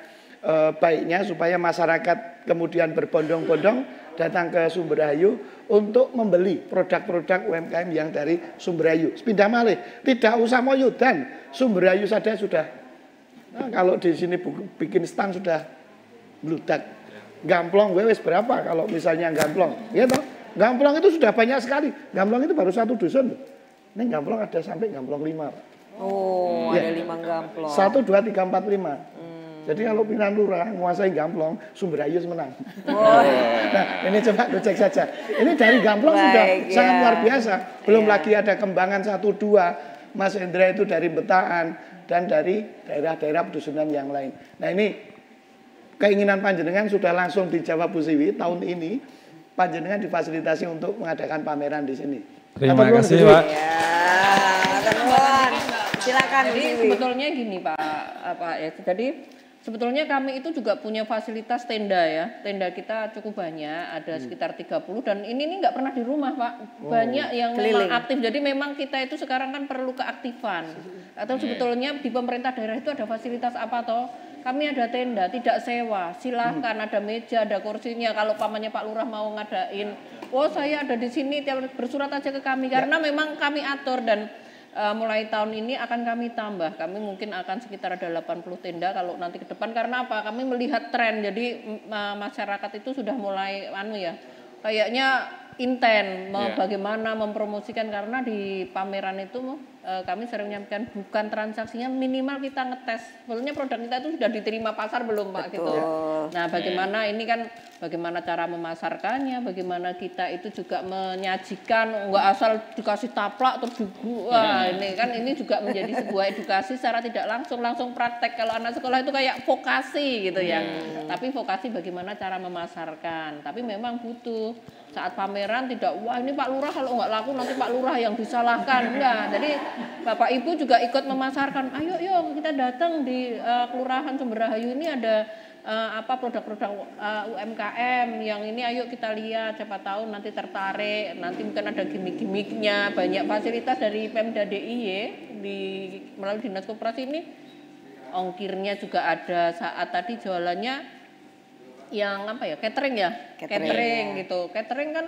baiknya supaya masyarakat kemudian berbondong-bondong datang ke Sumberayu untuk membeli produk-produk UMKM yang dari Sumberayu. Pindah malih, tidak usah moyudan, Sumberayu saja sudah. Nah, kalau di sini bikin stand sudah meludak. Gamplong wes berapa kalau misalnya gamplong, gitu. Gamplong itu sudah banyak sekali. Gamplong itu baru satu dusun. Ini gamplong ada sampai gamplong 5. Oh, ada 5 gamplong. 1, 2, 3, 4, 5. Jadi kalau pimpinan lurah menguasai gamplong, Sumberayu menang. Nah, ini coba cek saja. Ini dari gamplong sudah sangat luar biasa. Belum lagi ada kembangan 1, 2. Mas Hendra itu dari Betaan dan dari daerah-daerah pedusunan yang lain. Nah, ini keinginan panjenengan sudah langsung dijawab Bu Siwi. Tahun ini panjenengan difasilitasi untuk mengadakan pameran di sini. Terima kasih Pak. Ya, teman. Silakan. Jadi sebetulnya gini Pak ya. Jadi sebetulnya kami itu juga punya fasilitas tenda ya. Tenda kita cukup banyak, ada sekitar 30 dan ini nggak pernah di rumah Pak. Banyak yang memang aktif. Jadi memang kita itu sekarang kan perlu keaktifan. Atau sebetulnya di pemerintah daerah itu ada fasilitas apa toh? Kami ada tenda, tidak sewa. Silahkan ada meja, ada kursinya. Kalau pamannya Pak Lurah mau ngadain, saya ada di sini, bersurat aja ke kami. Karena memang kami atur dan mulai tahun ini akan kami tambah. Kami mungkin akan sekitar ada 80 tenda kalau nanti ke depan. Karena apa? Kami melihat tren. Jadi masyarakat itu sudah mulai kayaknya inten bagaimana mempromosikan, karena di pameran itu kami sering menyampaikan bukan transaksinya, minimal kita ngetes sebetulnya produk kita itu sudah diterima pasar belum Pak. Betul. Gitu. Nah, bagaimana ini kan bagaimana cara memasarkannya, bagaimana kita itu juga menyajikan, nggak asal dikasih taplak terus ini juga menjadi sebuah edukasi secara tidak langsung praktek. Kalau anak sekolah itu kayak vokasi gitu ya. Tapi vokasi bagaimana cara memasarkan. Tapi memang butuh saat pameran tidak ini Pak Lurah kalau nggak laku nanti Pak Lurah yang disalahkan. Enggak. Jadi Bapak Ibu juga ikut memasarkan. Ayo kita datang di Kelurahan Sumberayu ini ada produk-produk UMKM yang ini, ayo kita lihat, siapa tahu nanti tertarik, nanti mungkin ada gimmick-gimmicknya, banyak fasilitas dari Pemda DIY melalui Dinas Koperasi ini. Ongkirnya juga ada saat tadi jualannya yang catering ya, catering gitu. Catering kan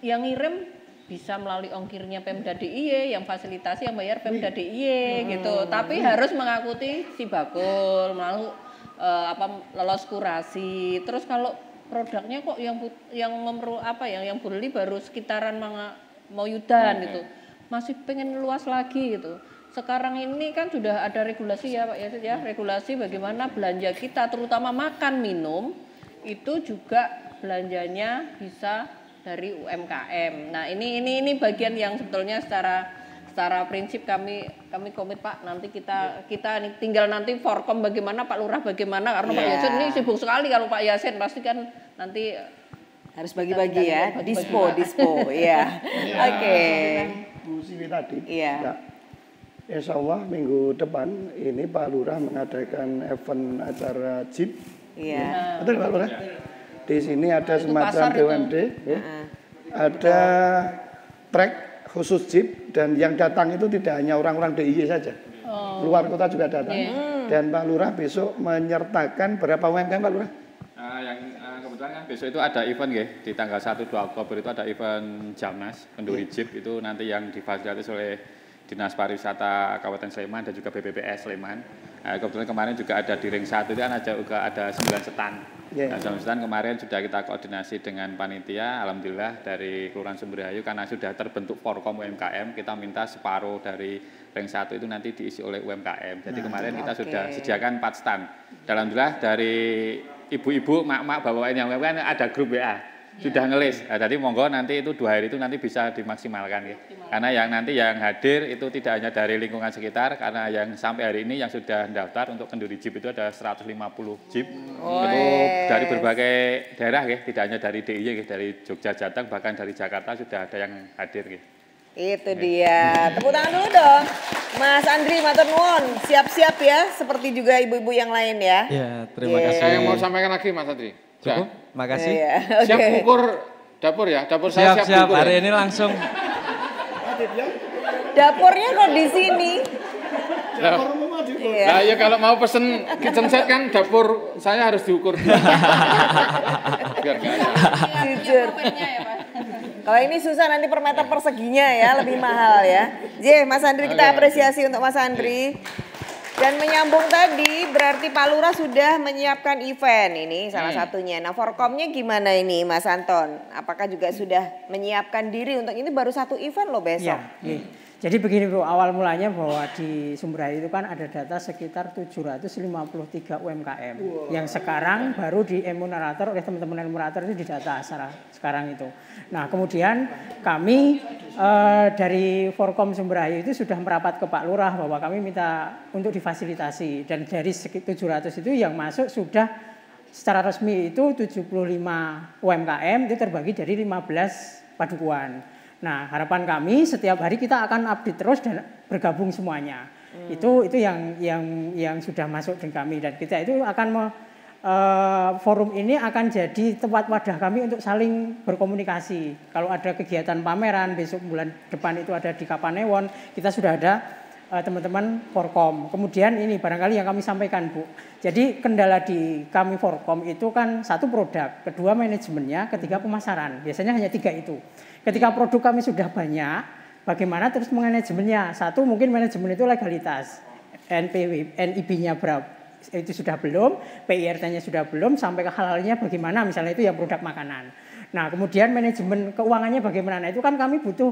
yang ngirim bisa melalui ongkirnya Pemda DIY, yang fasilitasi yang bayar Pemda DIY gitu. Tapi harus mengikuti Sibakul, melalui lolos kurasi. Terus kalau produknya kok yang beli baru sekitaran mau yudan gitu. Masih pengen luas lagi gitu. sekarang ini kan sudah ada regulasi ya Pak Yasid ya, regulasi bagaimana belanja kita terutama makan minum itu juga belanjanya bisa dari UMKM. Nah, ini bagian yang sebetulnya secara prinsip kami komit Pak, nanti kita tinggal nanti Forkom bagaimana, Pak Lurah bagaimana, karena Pak Yasid ini sibuk sekali. Kalau Pak Yasid pasti kan nanti harus bagi-bagi ya, dispo ya. Oke. Bu Siwi tadi. Iya. Ya. Insya Allah minggu depan ini Pak Lurah mengadakan event acara Jeep. Iya. Betul Pak Lurah? Di sini ada semacam BUMD, ya. Ada trek khusus Jeep dan yang datang itu tidak hanya orang-orang DIY saja. Luar kota juga datang. Dan Pak Lurah besok menyertakan berapa UMKM Pak Lurah? Yang kebetulan kan besok itu ada event ya, di tanggal 1-2 Oktober itu ada event Jamnas Kenduri Jeep, itu nanti yang difasilitasi oleh Dinas Pariwisata Kabupaten Sleman dan juga BPPS Sleman. Kebetulan kemarin juga ada di Ring 1 itu kan ada 9 stand. Nah, 9 stand kemarin sudah kita koordinasi dengan panitia, alhamdulillah dari Kelurahan Sumberhayu karena sudah terbentuk Forkom UMKM, kita minta separuh dari Ring 1 itu nanti diisi oleh UMKM. Jadi kemarin kita sudah sediakan 4 stand. Dan alhamdulillah dari ibu-ibu, mak-mak, bapak yang UMKM ada grup WA. Sudah ngelis, nah, jadi monggo nanti itu 2 hari itu nanti bisa dimaksimalkan ya. Karena yang nanti yang hadir itu tidak hanya dari lingkungan sekitar, karena yang sampai hari ini yang sudah daftar untuk kenduri Jeep itu ada 150 Jeep. Itu dari berbagai daerah ya, tidak hanya dari DIY ya, dari Jogja, Jateng, bahkan dari Jakarta sudah ada yang hadir ya. Itu dia. Tepuk tangan dulu dong. Mas Andri matur nuwun, siap-siap ya seperti juga ibu-ibu yang lain ya. Ya, terima kasih. Saya yang mau sampaikan lagi Mas Andri. Cukup, makasih. Siap ukur dapur ya, dapur saya siap ukur. Hari ini langsung. Dapurnya kok di sini? Nah, ya kalau mau pesen kitchen set kan dapur saya harus diukur. Biar jujur. Kalau ini susah nanti per meter perseginya ya, lebih mahal ya. Mas Andri kita apresiasi untuk Mas Andri. Dan menyambung tadi berarti Pak Lurah sudah menyiapkan event ini salah satunya. Nah Forkomnya gimana ini Mas Anton? Apakah juga sudah menyiapkan diri untuk ini baru 1 event loh besok? Ya, jadi begini Bu, awal mulanya bahwa di Sumberhayu itu kan ada data sekitar 753 UMKM. Yang sekarang baru di enumerator oleh teman-teman enumerator itu didata sekarang itu. Nah kemudian kami dari Forkom Sumberhayu itu sudah merapat ke Pak Lurah bahwa kami minta untuk difasilitasi. Dan dari 700 itu yang masuk sudah secara resmi itu 75 UMKM itu terbagi dari 15 padukuan. Nah harapan kami setiap hari kita akan update terus dan bergabung semuanya. Itu yang sudah masuk dengan kami dan kita itu akan forum ini akan jadi tempat wadah kami untuk saling berkomunikasi. Kalau ada kegiatan pameran besok bulan depan itu ada di Kapanewon, kita sudah ada teman-teman Forkom. Kemudian ini barangkali yang kami sampaikan Bu. Jadi kendala di kami Forkom itu kan 1 produk, kedua manajemennya, ketiga pemasaran. Biasanya hanya 3 itu. Ketika produk kami sudah banyak, bagaimana terus manajemennya? 1 mungkin manajemen itu legalitas, NIB-nya berapa? Itu sudah belum, PIRT-nya sudah belum, sampai ke halalnya bagaimana? Misalnya itu yang produk makanan. Nah kemudian manajemen keuangannya bagaimana? Nah, itu kan kami butuh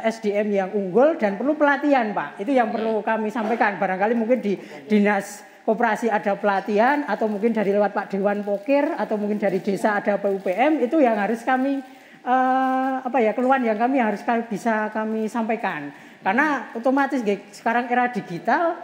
SDM yang unggul dan perlu pelatihan Pak. Itu yang perlu kami sampaikan. Barangkali mungkin di Dinas Koperasi ada pelatihan atau mungkin dari lewat Pak Dewan Pokir atau mungkin dari desa ada PUPM itu yang harus kami keluhan yang kami harus bisa kami sampaikan. Karena otomatis sekarang era digital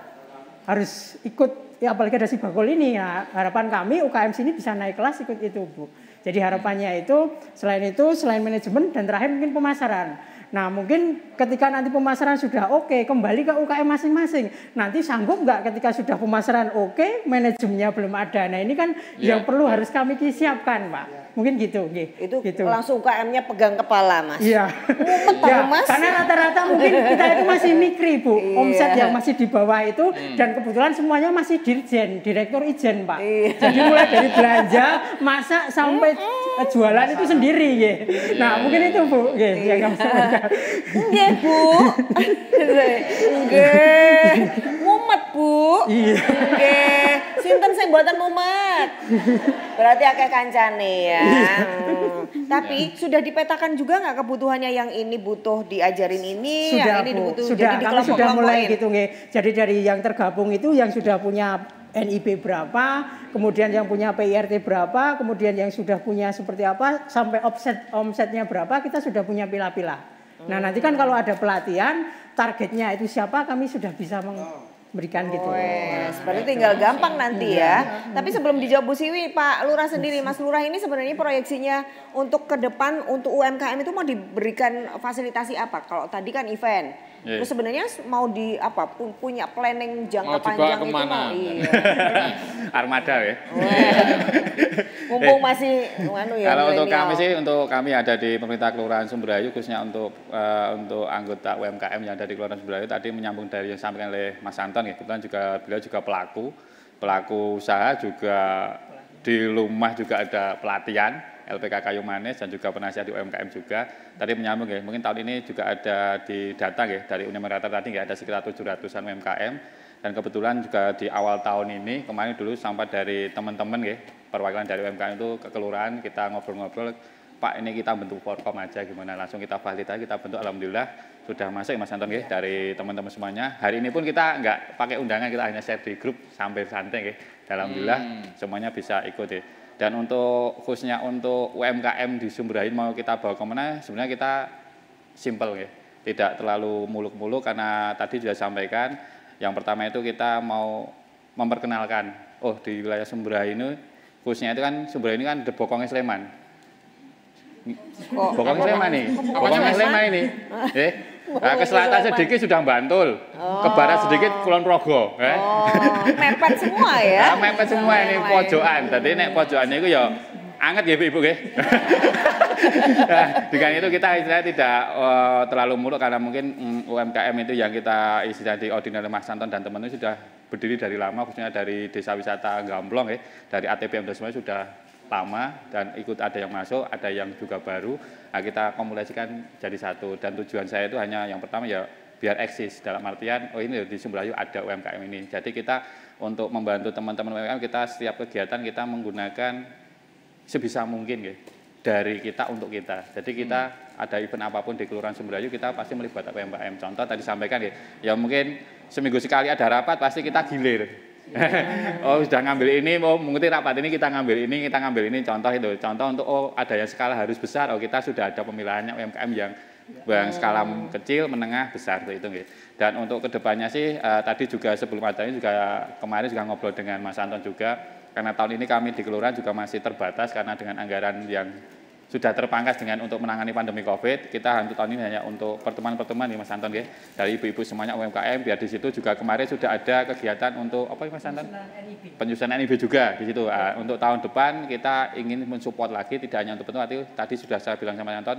harus ikut ya apalagi ada Sibakul ini ya. Harapan kami UKM sini bisa naik kelas ikut itu Bu. Jadi harapannya itu selain manajemen dan terakhir mungkin pemasaran. Nah mungkin ketika nanti pemasaran sudah oke, kembali ke UKM masing-masing. Nanti sanggup nggak ketika sudah pemasaran oke, manajemennya belum ada. Nah ini kan yang perlu harus kami siapkan Pak. Mungkin gitu. Itu gitu. Langsung UKM-nya pegang kepala Mas. Iya. Mas. Karena rata-rata mungkin kita itu masih mikri Bu. Omset yang masih di bawah itu dan kebetulan semuanya masih dirjen, direktur ijen Pak. Jadi mulai dari belanja, masak sampai jualan itu sendiri ya. Nah mungkin itu Bu. Yang kami sampaikan. Nggih Bu. Nggih. Mumet Bu. Iya. Nggih. Sinten sing mboten mumet. Berarti akeh kancane ya. Tapi sudah dipetakan juga nggak kebutuhannya yang ini butuh diajarin ini, Sudah, yang ini Bu. butuh Sudah, jadi kami sudah mulai dikelompok-kelompokin. gitu nggih. Jadi dari yang tergabung itu yang sudah punya NIB berapa, kemudian yang punya PIRT berapa, kemudian yang sudah punya seperti apa, sampai omsetnya berapa, kita sudah punya pilah-pilah. Nah nanti kan kalau ada pelatihan, targetnya itu siapa, kami sudah bisa memberikan gitu. Seperti tinggal gampang nanti ya. Tapi sebelum dijawab Bu Siwi, Pak Lurah sendiri, Mas Lurah ini sebenarnya proyeksinya untuk ke depan untuk UMKM itu mau diberikan fasilitasi apa? Kalau tadi kan event. Terus sebenarnya mau di apa? Punya planning jangka panjang itu mau. Iya. Armada ya. Mumpung masih ya. Kalau untuk kami sih, untuk kami ada di pemerintah Kelurahan Sumberayu, khususnya untuk anggota UMKM yang ada di Kelurahan Sumberayu tadi menyambung dari yang disampaikan oleh Mas Anton, ya, kebetulan beliau juga pelaku usaha, juga di rumah juga ada pelatihan LPK Kayu Manis dan juga penasihat di UMKM juga. Tadi menyambung ya, mungkin tahun ini juga ada di data ya dari Unimerata tadi ya, ada sekitar 700-an UMKM. Dan kebetulan juga di awal tahun ini, kemarin dulu sampai dari teman-teman ya, perwakilan dari UMKM itu ke kelurahan, kita ngobrol-ngobrol, Pak ini kita bentuk Forkom aja gimana, langsung kita fasilitasi, kita bentuk, alhamdulillah sudah masuk ya Mas Anton ya, dari teman-teman semuanya. Hari ini pun kita nggak pakai undangan, kita hanya share di grup sambil santai ya, alhamdulillah semuanya bisa ikut ya. Dan untuk khususnya untuk UMKM di Sumberayu mau kita bawa kemana, sebenarnya kita simple ya, tidak terlalu muluk-muluk karena tadi sudah sampaikan. Yang pertama itu kita mau memperkenalkan, oh di wilayah Sumberayu ini, khususnya itu kan Sumberayu ini kan The Bokongnya Sleman. Bokongnya Sleman nih, Bokongnya Sleman ini. Nah, ke selatan sedikit sudah Bantul, ke barat sedikit Kulon Progo. Mepet semua ya. Mepet semua ini pojokan. Tadi nek pojokannya itu ya anget ya Ibu nggih. Nah, dengan itu kita istilahnya tidak terlalu muluk karena mungkin UMKM itu yang kita istilah di ordinary Mas Anton dan teman-teman sudah berdiri dari lama, khususnya dari Desa Wisata Gamblong ya, dari ATPM semuanya sudah lama dan ikut ada yang masuk, ada yang juga baru. Nah, kita komunikasikan jadi satu dan tujuan saya itu hanya yang pertama ya biar eksis dalam artian oh ini di Sumberayu ada UMKM ini. Jadi kita untuk membantu teman-teman UMKM kita setiap kegiatan kita menggunakan sebisa mungkin ya dari kita untuk kita. Jadi kita ada event apapun di Kelurahan Sumberayu kita pasti melibatkan UMKM. Contoh tadi sampaikan ya mungkin seminggu sekali ada rapat pasti kita gilir. Oh sudah ngambil ini, oh mengikuti rapat ini kita ngambil ini, contoh itu. Contoh untuk oh ada yang skala harus besar, oh kita sudah ada pemilahannya UMKM yang skala kecil, menengah, besar itu. Dan untuk kedepannya sih tadi juga sebelum ada ini juga kemarin juga ngobrol dengan Mas Anton juga, karena tahun ini kami di kelurahan juga masih terbatas karena dengan anggaran yang sudah terpangkas dengan untuk menangani pandemi COVID, kita untuk tahun ini hanya untuk pertemuan-pertemuan nih Mas Anton ya, dari ibu-ibu semuanya UMKM, biar di situ juga kemarin sudah ada kegiatan untuk apa Mas Anton? Penyusunan NIB juga di situ. Untuk tahun depan kita ingin mensupport lagi, tidak hanya untuk pertemuan, tadi sudah saya bilang sama Mas Anton,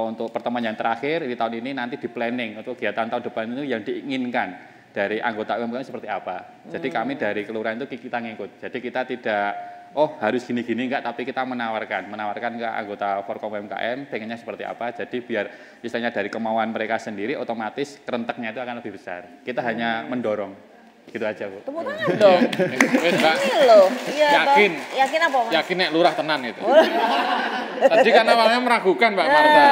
untuk pertemuan yang terakhir di tahun ini nanti di planning untuk kegiatan tahun depan itu yang diinginkan dari anggota UMKM seperti apa. Jadi kami dari kelurahan itu kita ngikut. Jadi kita tidak oh harus gini-gini enggak, tapi kita menawarkan ke anggota Forkom UMKM pengennya seperti apa. Jadi biar istilahnya dari kemauan mereka sendiri otomatis kerenteknya itu akan lebih besar. Kita hanya mendorong. Gitu aja, Bu. Tepuk tangan dong. Ini loh. Yakin apa, Mas? Yakin nek lurah tenan itu. Tadi kan awalnya meragukan Mbak Marta.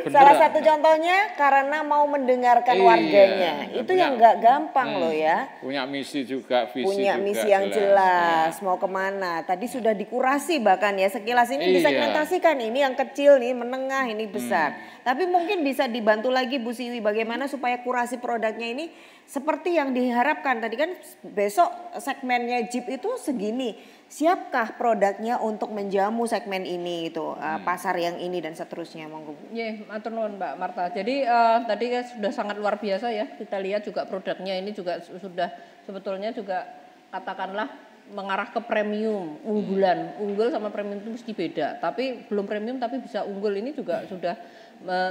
Salah satu contohnya karena mau mendengarkan warganya. Itu yang nggak gampang loh ya. Punya misi juga, visi punya juga. Misi yang jelas, mau kemana. Tadi sudah dikurasi bahkan ya, sekilas ini disegmentasikan. Ini yang kecil, nih menengah, ini besar. Tapi mungkin bisa dibantu lagi Bu Siwi bagaimana supaya kurasi produknya ini seperti yang diharapkan. Tadi kan besok segmennya Jeep itu segini. Siapkah produknya untuk menjamu segmen ini itu, pasar yang ini dan seterusnya, monggo Bu. Matur nuwun Mbak Marta. Jadi tadi kan sudah sangat luar biasa ya. Kita lihat juga produknya ini juga sudah sebetulnya juga katakanlah mengarah ke premium, unggulan. Unggul sama premium itu mesti beda. Tapi belum premium tapi bisa unggul ini juga sudah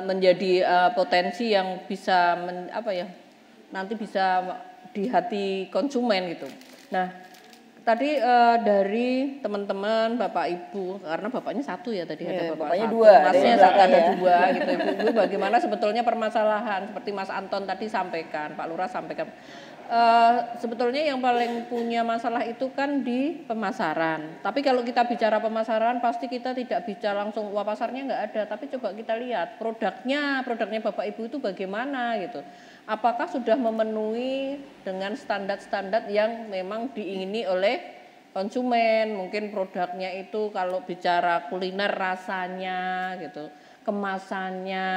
menjadi potensi yang bisa nanti bisa di hati konsumen gitu. Nah, tadi dari teman-teman Bapak Ibu, karena bapaknya satu ya tadi ada bapaknya dua, masnya satu ada dua gitu Ibu. Bagaimana sebetulnya permasalahan seperti Mas Anton tadi sampaikan, Pak Lurah sampaikan. sebetulnya yang paling punya masalah itu kan di pemasaran. Tapi kalau kita bicara pemasaran pasti kita tidak bicara langsung wah pasarnya nggak ada. Tapi coba kita lihat produknya Bapak Ibu itu bagaimana gitu. Apakah sudah memenuhi dengan standar-standar yang memang diingini oleh konsumen? Mungkin produknya itu kalau bicara kuliner rasanya gitu, kemasannya,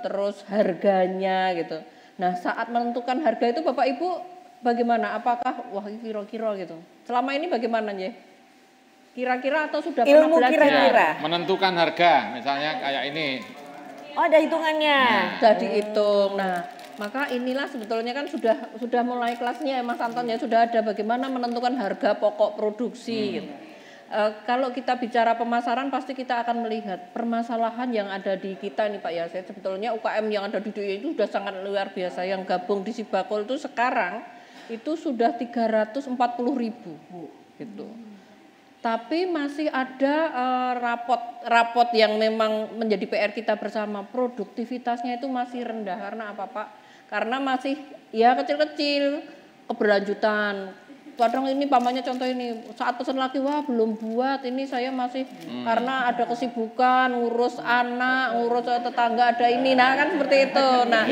terus harganya gitu. Nah saat menentukan harga itu Bapak Ibu bagaimana? Apakah wah kira-kira gitu? Selama ini bagaimana ya? Kira-kira atau sudah pernah belajar? Kira-kira. Ya, menentukan harga, misalnya kayak ini. Oh ada hitungannya. Sudah dihitung. Nah maka inilah sebetulnya kan sudah mulai kelasnya Mas Anton ya sudah ada bagaimana menentukan harga pokok produksi. Gitu. Kalau kita bicara pemasaran pasti kita akan melihat permasalahan yang ada di kita nih Pak Yaset. Sebetulnya UKM yang ada di DIY itu sudah sangat luar biasa. Yang gabung di Sibakul itu sekarang itu sudah 340.000 gitu. Tapi masih ada rapot yang memang menjadi PR kita bersama. Produktivitasnya itu masih rendah karena apa Pak? Karena masih ya kecil-kecil keberlanjutan. Kadang ini pamannya contoh ini saat pesan lagi wah belum buat ini saya masih karena ada kesibukan ngurus anak ngurus tetangga ada ini nah kan seperti itu. Nah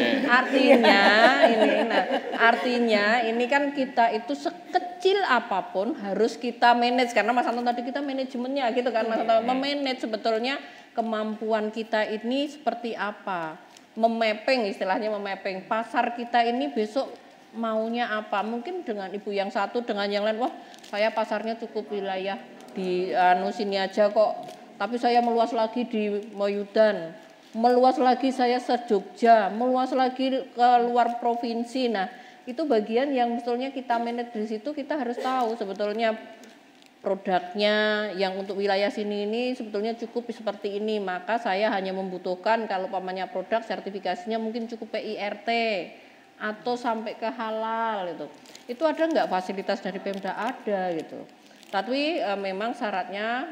artinya ini kan kita itu sekecil apapun harus kita manage karena Mas Anton tadi kita manajemennya gitu kan Mas Anton memanage sebetulnya kemampuan kita ini seperti apa memepeng istilahnya memepeng pasar kita ini besok maunya apa mungkin dengan ibu yang satu dengan yang lain wah saya pasarnya cukup wilayah di sini aja kok tapi saya meluas lagi di Moyudan meluas lagi saya se-Jogja meluas lagi ke luar provinsi. Nah itu bagian yang sebetulnya kita manage di situ kita harus tahu sebetulnya produknya yang untuk wilayah sini ini sebetulnya cukup seperti ini maka saya hanya membutuhkan kalau pamannya produk sertifikasinya mungkin cukup PIRT atau sampai ke halal gitu. Itu ada nggak fasilitas dari Pemda ada gitu. Tapi memang syaratnya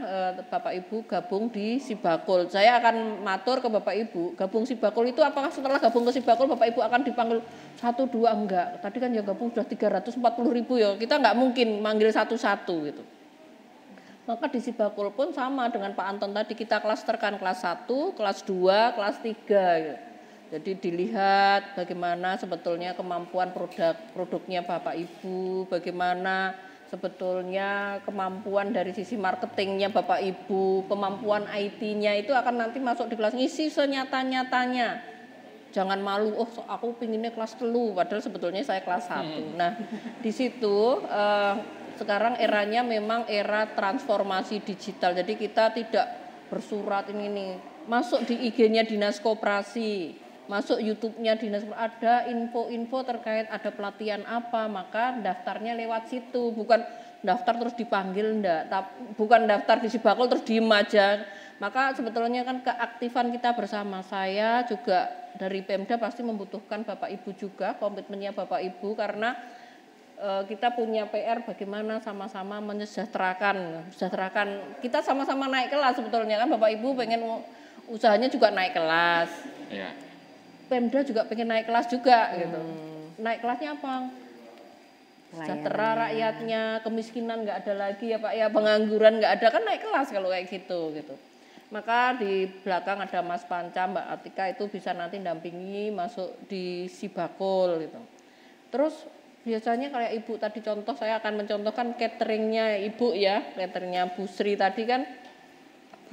Bapak Ibu gabung di Sibakul. Saya akan matur ke Bapak Ibu, gabung Sibakul itu apakah setelah gabung ke Sibakul Bapak Ibu akan dipanggil 1, 2 enggak. Tadi kan yang gabung sudah 340.000 ya. Kita nggak mungkin manggil satu-satu gitu. Maka di Sibakul pun sama dengan Pak Anton tadi kita klasterkan kelas 1, kelas 2, kelas 3 gitu. Jadi dilihat bagaimana sebetulnya kemampuan produknya Bapak Ibu, bagaimana sebetulnya kemampuan dari sisi marketingnya Bapak Ibu, kemampuan IT-nya itu akan nanti masuk di kelas ngisi senyata-nyatanya. Jangan malu, oh aku pinginnya kelas 3, padahal sebetulnya saya kelas 1. Nah di situ sekarang eranya memang era transformasi digital, jadi kita tidak bersurat ini nih, masuk di IG-nya Dinas Koperasi. Masuk YouTube-nya Dinas ada info-info terkait ada pelatihan apa maka daftarnya lewat situ bukan daftar terus dipanggil enggak bukan daftar di Sibakul terus diem aja maka sebetulnya kan keaktifan kita bersama saya juga dari Pemda pasti membutuhkan Bapak Ibu juga komitmennya Bapak Ibu karena kita punya PR bagaimana sama-sama mensejahterakan kita sama-sama naik kelas sebetulnya kan Bapak Ibu pengen usahanya juga naik kelas. Ya. Pemda juga pengen naik kelas juga gitu. Naik kelasnya apa? Sejahtera rakyatnya, kemiskinan nggak ada lagi ya Pak ya, pengangguran nggak ada kan naik kelas kalau kayak gitu. Maka di belakang ada Mas Panca, Mbak Atika itu bisa nanti dampingi masuk di Sibakul gitu. Terus biasanya kayak Ibu tadi contoh saya akan mencontohkan cateringnya Ibu ya, cateringnya Bu Sri tadi kan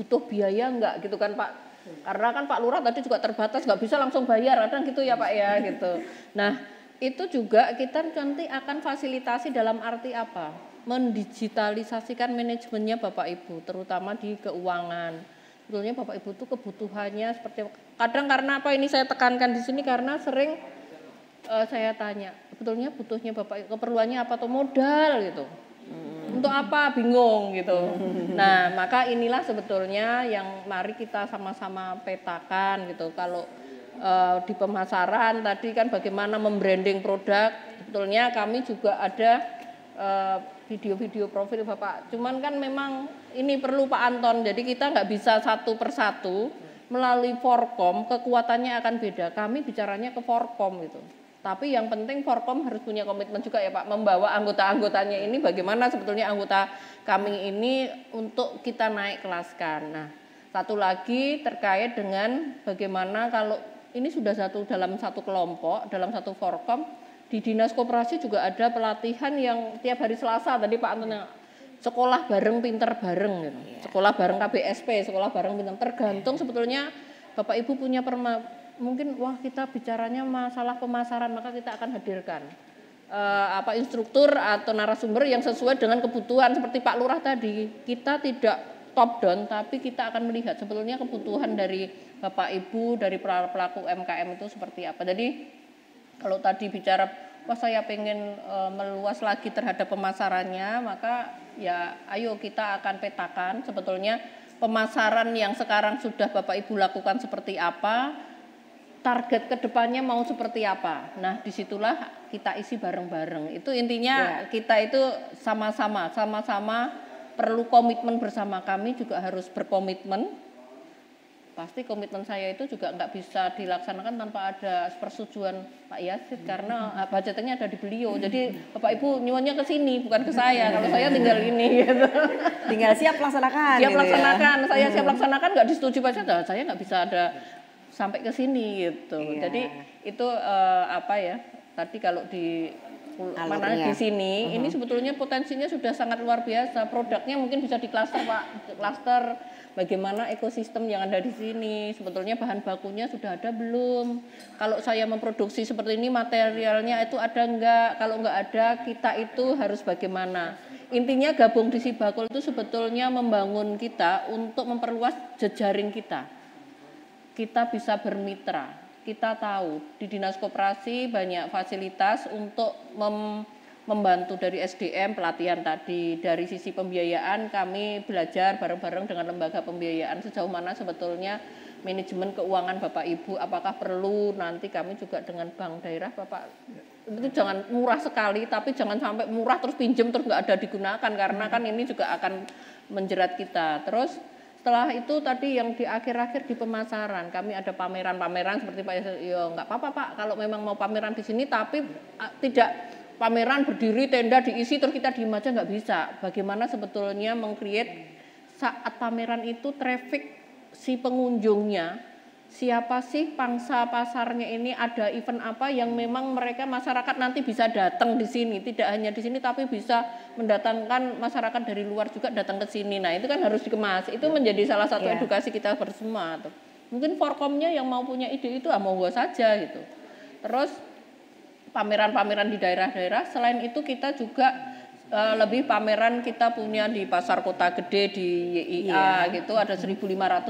butuh biaya nggak gitu kan Pak? Karena kan Pak Lurah tadi juga terbatas nggak bisa langsung bayar kadang gitu ya Pak ya gitu. Nah itu juga kita nanti akan fasilitasi dalam arti apa? Mendigitalisasikan manajemennya Bapak Ibu terutama di keuangan. Sebetulnya Bapak Ibu tuh kebutuhannya seperti kadang karena apa ini saya tekankan di sini karena sering saya tanya sebetulnya butuhnya Bapak keperluannya apa tuh modal gitu. Untuk apa bingung gitu. Nah maka inilah sebetulnya yang mari kita sama-sama petakan gitu. Kalau di pemasaran tadi kan bagaimana membranding produk. Sebetulnya kami juga ada video-video profil Bapak. Cuman kan memang ini perlu Pak Anton. Jadi kita nggak bisa satu persatu melalui Forkom kekuatannya akan beda. Kami bicaranya ke Forkom gitu. Tapi yang penting Forkom harus punya komitmen juga ya Pak, membawa anggota-anggotanya ini bagaimana sebetulnya anggota kami ini untuk kita naik kelaskan. Nah, satu lagi terkait dengan bagaimana kalau ini sudah dalam satu kelompok, dalam satu Forkom, di Dinas Koperasi juga ada pelatihan yang tiap hari Selasa tadi Pak Anton, sekolah bareng pinter bareng gitu. Sekolah bareng KBSP, sekolah bareng pinter, tergantung sebetulnya Bapak Ibu punya mungkin wah kita bicaranya masalah pemasaran, maka kita akan hadirkan instruktur atau narasumber yang sesuai dengan kebutuhan seperti Pak Lurah tadi. Kita tidak top down, tapi kita akan melihat sebetulnya kebutuhan dari Bapak Ibu, dari pelaku UMKM itu seperti apa. Jadi kalau tadi bicara wah saya pengen meluas lagi terhadap pemasarannya, maka ya ayo kita akan petakan sebetulnya pemasaran yang sekarang sudah Bapak Ibu lakukan seperti apa, target kedepannya mau seperti apa. Nah disitulah kita isi bareng-bareng. Itu intinya kita itu sama-sama perlu komitmen bersama. Kami juga harus berkomitmen. Pasti komitmen saya itu juga nggak bisa dilaksanakan tanpa ada persetujuan Pak Yasid karena budgetnya ada di beliau. Jadi Bapak Ibu nyuwunnya ke sini bukan ke saya. Kalau saya tinggal ini gitu. Tinggal siap laksanakan. Siap gitu laksanakan. Ya? Saya siap laksanakan nggak disetujui Pak Yasid. Saya nggak bisa ada sampai ke sini gitu. Jadi itu tadi kalau di mana di sini ini sebetulnya potensinya sudah sangat luar biasa. Produknya mungkin bisa di klaster Pak, klaster bagaimana ekosistem yang ada di sini. Sebetulnya bahan bakunya sudah ada belum? Kalau saya memproduksi seperti ini materialnya itu ada enggak? Kalau enggak ada kita itu harus bagaimana? Intinya gabung di Sibakul itu sebetulnya membangun kita untuk memperluas jejaring kita. Kita bisa bermitra. Kita tahu di Dinas Koperasi banyak fasilitas untuk membantu dari SDM pelatihan tadi, dari sisi pembiayaan kami belajar bareng-bareng dengan lembaga pembiayaan sejauh mana sebetulnya manajemen keuangan Bapak Ibu, apakah perlu nanti kami juga dengan bank daerah Bapak itu jangan murah sekali, tapi jangan sampai murah terus pinjem terus nggak ada digunakan karena kan ini juga akan menjerat kita. Terus setelah itu tadi yang di akhir-akhir di pemasaran kami ada pameran-pameran seperti Pak ya nggak apa-apa Pak kalau memang mau pameran di sini tapi tidak pameran berdiri tenda diisi terus kita diem aja nggak bisa. Bagaimana sebetulnya meng-create saat pameran itu traffic si pengunjungnya, siapa sih pangsa pasarnya ini, ada event apa yang memang mereka masyarakat nanti bisa datang di sini, tidak hanya di sini tapi bisa mendatangkan masyarakat dari luar juga datang ke sini. Nah itu kan harus dikemas, itu menjadi salah satu edukasi kita bersama. Mungkin Forkomnya yang mau punya ide itu monggo saja gitu. Terus pameran-pameran di daerah-daerah, selain itu kita juga lebih pameran kita punya di Pasar Kota Gede di YIA gitu, ada 1.500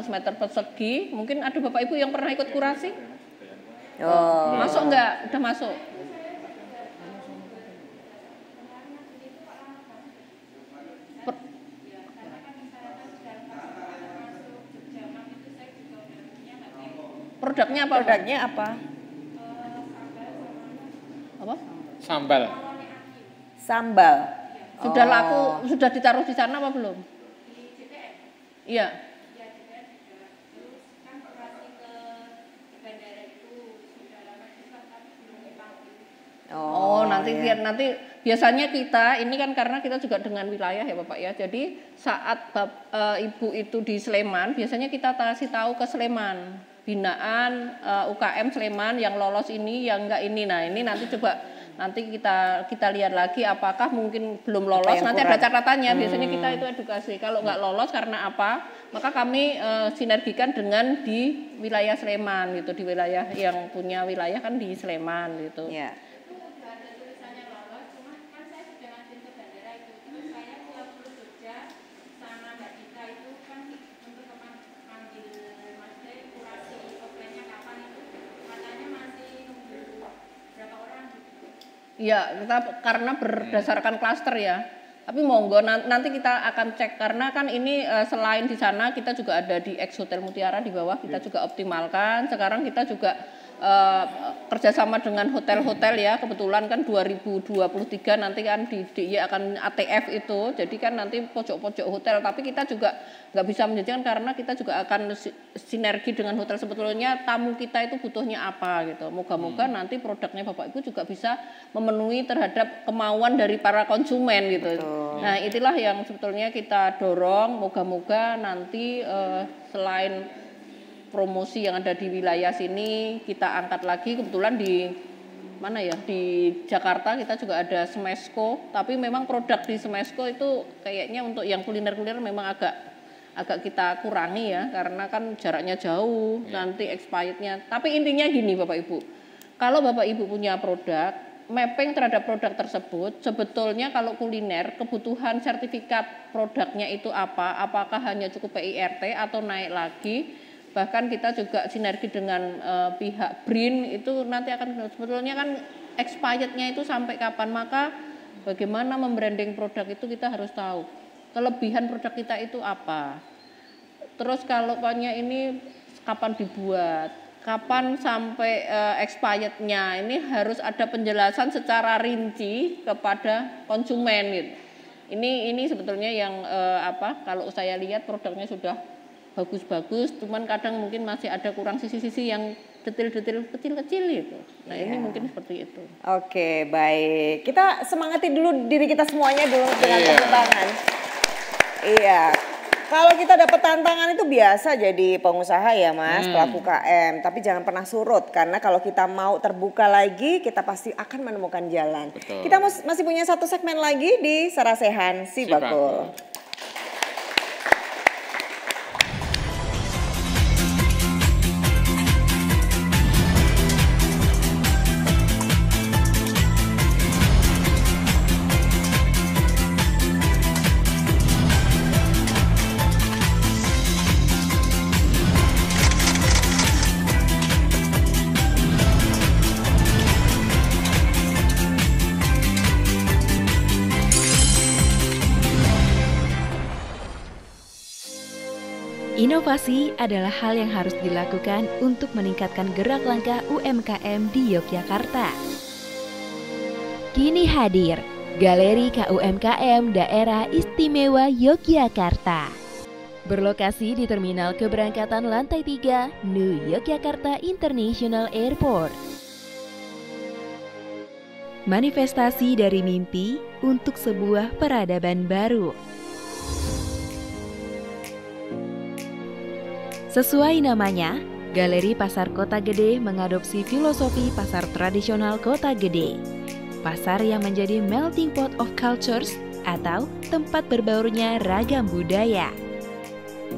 meter persegi. Mungkin ada Bapak Ibu yang pernah ikut kurasi? Masuk enggak? Udah masuk? Produknya apa? Produknya apa? Apa? Sambal. Sudah laku, sudah ditaruh di sana apa belum? Iya. Nanti biasanya kita ini kan karena kita juga dengan wilayah ya Bapak ya. Jadi saat Ibu itu di Sleman, biasanya kita kasih tahu ke Sleman binaan UKM Sleman yang lolos ini, yang enggak ini. Nah ini nanti coba nanti kita lihat lagi apakah mungkin belum lolos, nanti kurang. Ada catatannya. Biasanya kita itu edukasi. Kalau nggak lolos karena apa, maka kami sinergikan dengan di wilayah Sleman gitu, di wilayah yang punya wilayah kan di Sleman gitu. Ya. Ya, kita karena berdasarkan klaster ya. Tapi monggo nanti kita akan cek karena kan ini selain di sana kita juga ada di Ex Hotel Mutiara di bawah kita juga optimalkan. Sekarang kita juga kerjasama dengan hotel-hotel ya, kebetulan kan 2023 nanti kan di DIY akan ATF itu, jadi kan nanti pojok-pojok hotel, tapi kita juga nggak bisa menjanjikan karena kita juga akan sinergi dengan hotel, sebetulnya tamu kita itu butuhnya apa gitu. Moga-moga nanti produknya Bapak Ibu juga bisa memenuhi terhadap kemauan dari para konsumen gitu. Nah itulah yang sebetulnya kita dorong, moga-moga nanti selain promosi yang ada di wilayah sini kita angkat lagi. Kebetulan di mana ya, di Jakarta kita juga ada Smesco, tapi memang produk di Smesco itu kayaknya untuk yang kuliner-kuliner memang agak kita kurangi ya, karena kan jaraknya jauh, nanti expirednya. Tapi intinya gini Bapak Ibu, kalau Bapak Ibu punya produk, mapping terhadap produk tersebut, sebetulnya kalau kuliner kebutuhan sertifikat produknya itu apa, apakah hanya cukup PIRT atau naik lagi. Bahkan kita juga sinergi dengan pihak BRIN itu nanti akan sebetulnya kan expirednya itu sampai kapan, maka bagaimana membranding produk itu kita harus tahu kelebihan produk kita itu apa. Terus kalau punya ini kapan dibuat, kapan sampai expirednya, ini harus ada penjelasan secara rinci kepada konsumen gitu. Ini sebetulnya yang kalau saya lihat produknya sudah bagus-bagus, cuman kadang mungkin masih ada kurang sisi-sisi yang detail-detail kecil-kecil gitu. Nah ini mungkin seperti itu. Oke, baik. Kita semangati dulu diri kita semuanya dulu dengan tepuk tangan. Iya. Kalau kita dapat tantangan itu biasa jadi pengusaha ya Mas, pelaku KM. Tapi jangan pernah surut, karena kalau kita mau terbuka lagi, kita pasti akan menemukan jalan. Betul. Kita masih punya satu segmen lagi di Sarasehan Si Bakul. Inovasi adalah hal yang harus dilakukan untuk meningkatkan gerak langkah UMKM di Yogyakarta. Kini hadir Galeri KUMKM Daerah Istimewa Yogyakarta. Berlokasi di Terminal Keberangkatan Lantai 3, New Yogyakarta International Airport. Manifestasi dari mimpi untuk sebuah peradaban baru. Sesuai namanya, Galeri Pasar Kota Gede mengadopsi filosofi pasar tradisional Kota Gede. Pasar yang menjadi melting pot of cultures atau tempat berbaurnya ragam budaya.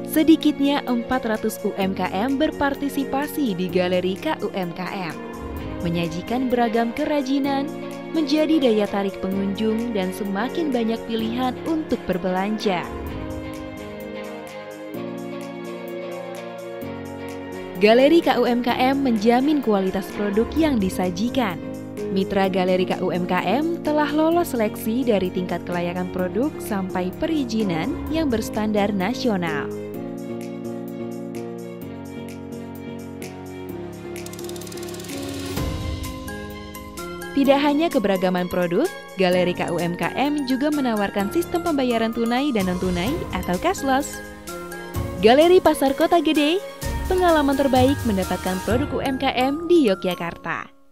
Sedikitnya 400 UMKM berpartisipasi di Galeri KUMKM. Menyajikan beragam kerajinan, menjadi daya tarik pengunjung dan semakin banyak pilihan untuk berbelanja. Galeri KUMKM menjamin kualitas produk yang disajikan. Mitra Galeri KUMKM telah lolos seleksi dari tingkat kelayakan produk sampai perizinan yang berstandar nasional. Tidak hanya keberagaman produk, Galeri KUMKM juga menawarkan sistem pembayaran tunai dan non-tunai atau cashless. Galeri Pasar Kota Gede, pengalaman terbaik mendapatkan produk UMKM di Yogyakarta.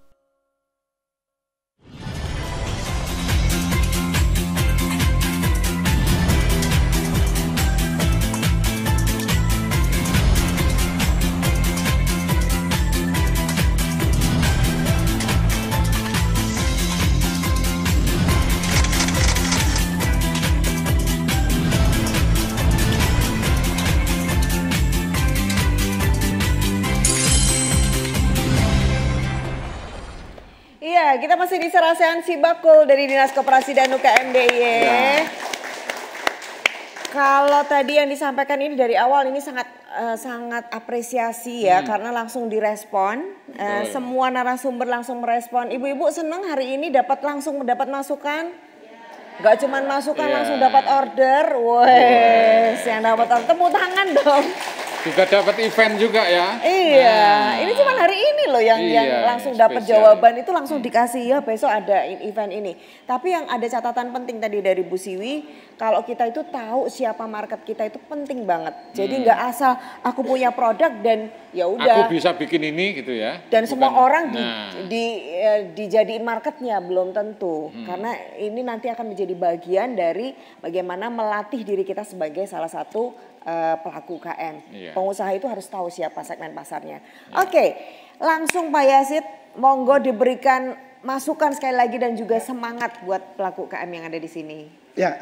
Kita masih di Sarasehan Si Bakul dari Dinas Koperasi dan UKM DIY. Kalau tadi yang disampaikan ini dari awal ini sangat apresiasi ya, karena langsung direspon. Semua narasumber langsung merespon. Ibu-ibu senang hari ini langsung mendapat masukan. Gak cuman masukan, langsung dapat order. Wes, yang dapat order tepuk tangan dong. Juga dapat event juga ya. Iya, ini cuma hari ini loh yang langsung dapat jawaban itu langsung dikasih ya besok ada event ini. Tapi yang ada catatan penting tadi dari Bu Siwi, kalau kita itu tahu siapa market kita itu penting banget. Jadi nggak asal aku punya produk dan ya udah. Aku bisa bikin ini gitu ya. Dan semua orang dijadiin marketnya belum tentu. Karena ini nanti akan menjadi bagian dari bagaimana melatih diri kita sebagai salah satu pelaku UKM. Pengusaha itu harus tahu siapa segmen pasarnya. Oke, langsung Pak Yazid, monggo diberikan masukan sekali lagi dan juga semangat buat pelaku UKM yang ada di sini. Ya,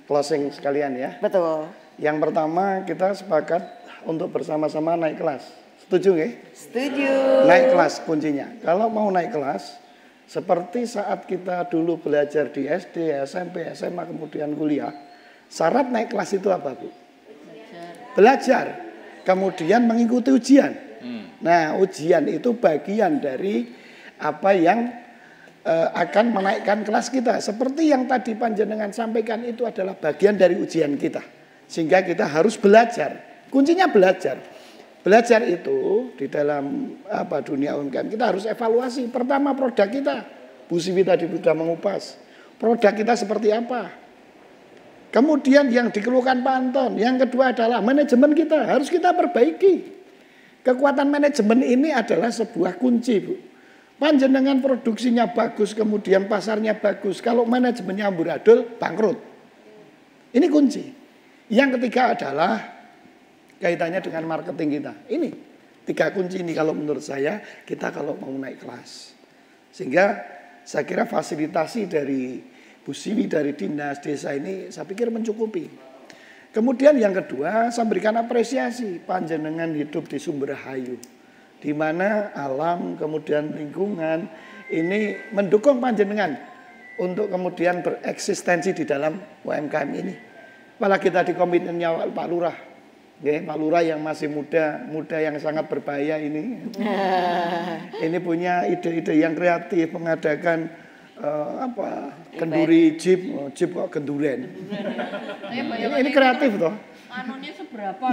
closing sekalian ya. Betul. Yang pertama kita sepakat untuk bersama-sama naik kelas. Setuju nggih? Setuju. Naik kelas kuncinya. Kalau mau naik kelas, seperti saat kita dulu belajar di SD, SMP, SMA, kemudian kuliah, syarat naik kelas itu apa, Bu? Belajar, kemudian mengikuti ujian. Nah, ujian itu bagian dari apa yang akan menaikkan kelas kita. Seperti yang tadi panjenengan sampaikan itu adalah bagian dari ujian kita. Sehingga kita harus belajar. Kuncinya belajar. Belajar itu di dalam dunia UMKM kita harus evaluasi. Pertama produk kita. Bu Siwi tadi sudah mengupas. Produk kita seperti apa? Kemudian yang dikeluhkan Pak Anton, yang kedua adalah manajemen kita, harus kita perbaiki. Kekuatan manajemen ini adalah sebuah kunci, Bu. Panjenengan produksinya bagus, kemudian pasarnya bagus. Kalau manajemennya amburadul, bangkrut. Ini kunci. Yang ketiga adalah kaitannya dengan marketing kita. Ini 3 kunci ini kalau menurut saya, kita kalau mau naik kelas. Sehingga saya kira fasilitasi dari Bu Siwi dari Dinas Desa ini saya pikir mencukupi. Kemudian yang kedua, saya berikan apresiasi panjenengan hidup di Sumberhayu, di mana alam kemudian lingkungan ini mendukung panjenengan untuk kemudian bereksistensi di dalam UMKM ini. Apalagi tadi komitmennya Pak Lurah, Pak Lurah yang masih muda yang sangat berbahaya ini. Ini punya ide-ide yang kreatif mengadakan kenduri jeep kok kenduren. Ini kreatif toh. Anunya seberapa?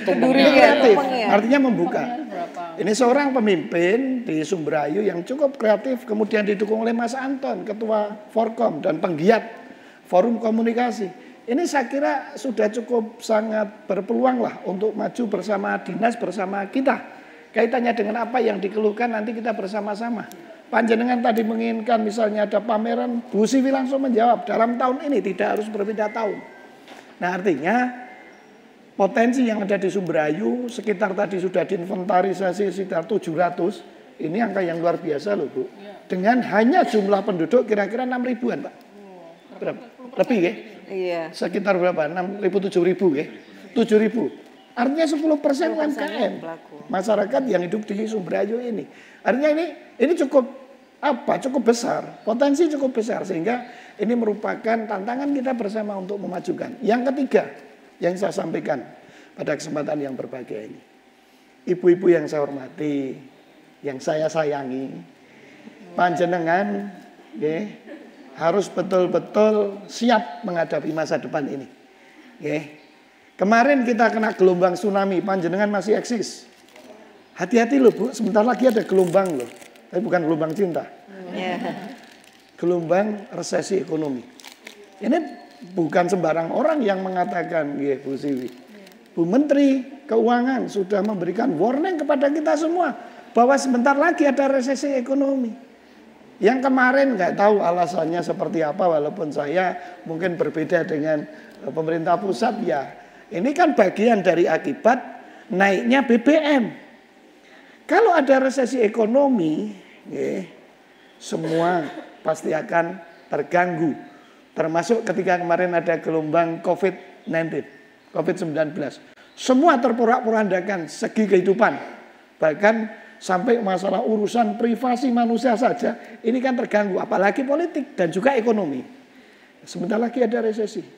Kenduri kreatif, artinya membuka. Ini seorang pemimpin di Sumberhayu yang cukup kreatif, kemudian didukung oleh Mas Anton, Ketua Forkom dan penggiat Forum Komunikasi. Ini saya kira sudah cukup sangat berpeluang lah untuk maju bersama dinas, bersama kita. Kaitannya dengan apa yang dikeluhkan nanti kita bersama-sama. Panjenengan tadi menginginkan misalnya ada pameran, Bu Siwi langsung menjawab dalam tahun ini, tidak harus berbeda tahun. Nah artinya potensi yang ada di Sumberhayu sekitar tadi sudah diinventarisasi sekitar 700, ini angka yang luar biasa loh Bu. Dengan hanya jumlah penduduk kira-kira 6 ribuan Pak. Berapa? Lebih ya? Iya. Sekitar berapa? 6 ribu, 7 ribu ya? 7 ribu. Artinya 10% UMKM masyarakat yang hidup di Sumberhayu ini. Artinya ini cukup besar, potensi cukup besar sehingga ini merupakan tantangan kita bersama untuk memajukan. Yang ketiga yang saya sampaikan pada kesempatan yang berbahagia ini. Ibu-ibu yang saya hormati, yang saya sayangi, panjenengan harus betul-betul siap menghadapi masa depan ini. Kemarin kita kena gelombang tsunami, panjenengan masih eksis. Hati-hati loh Bu, sebentar lagi ada gelombang loh. Tapi bukan gelombang cinta. Gelombang resesi ekonomi. Ini bukan sembarang orang yang mengatakan, Bu Siwi. Bu Menteri Keuangan sudah memberikan warning kepada kita semua bahwa sebentar lagi ada resesi ekonomi. Yang kemarin nggak tahu alasannya seperti apa, walaupun saya mungkin berbeda dengan pemerintah pusat ya. Ini kan bagian dari akibat naiknya BBM. Kalau ada resesi ekonomi, semua pasti akan terganggu. Termasuk ketika kemarin ada gelombang COVID-19. Semua terporak-porandakan segi kehidupan. Bahkan sampai masalah urusan privasi manusia saja, ini kan terganggu. Apalagi politik dan juga ekonomi. Sebentar lagi ada resesi.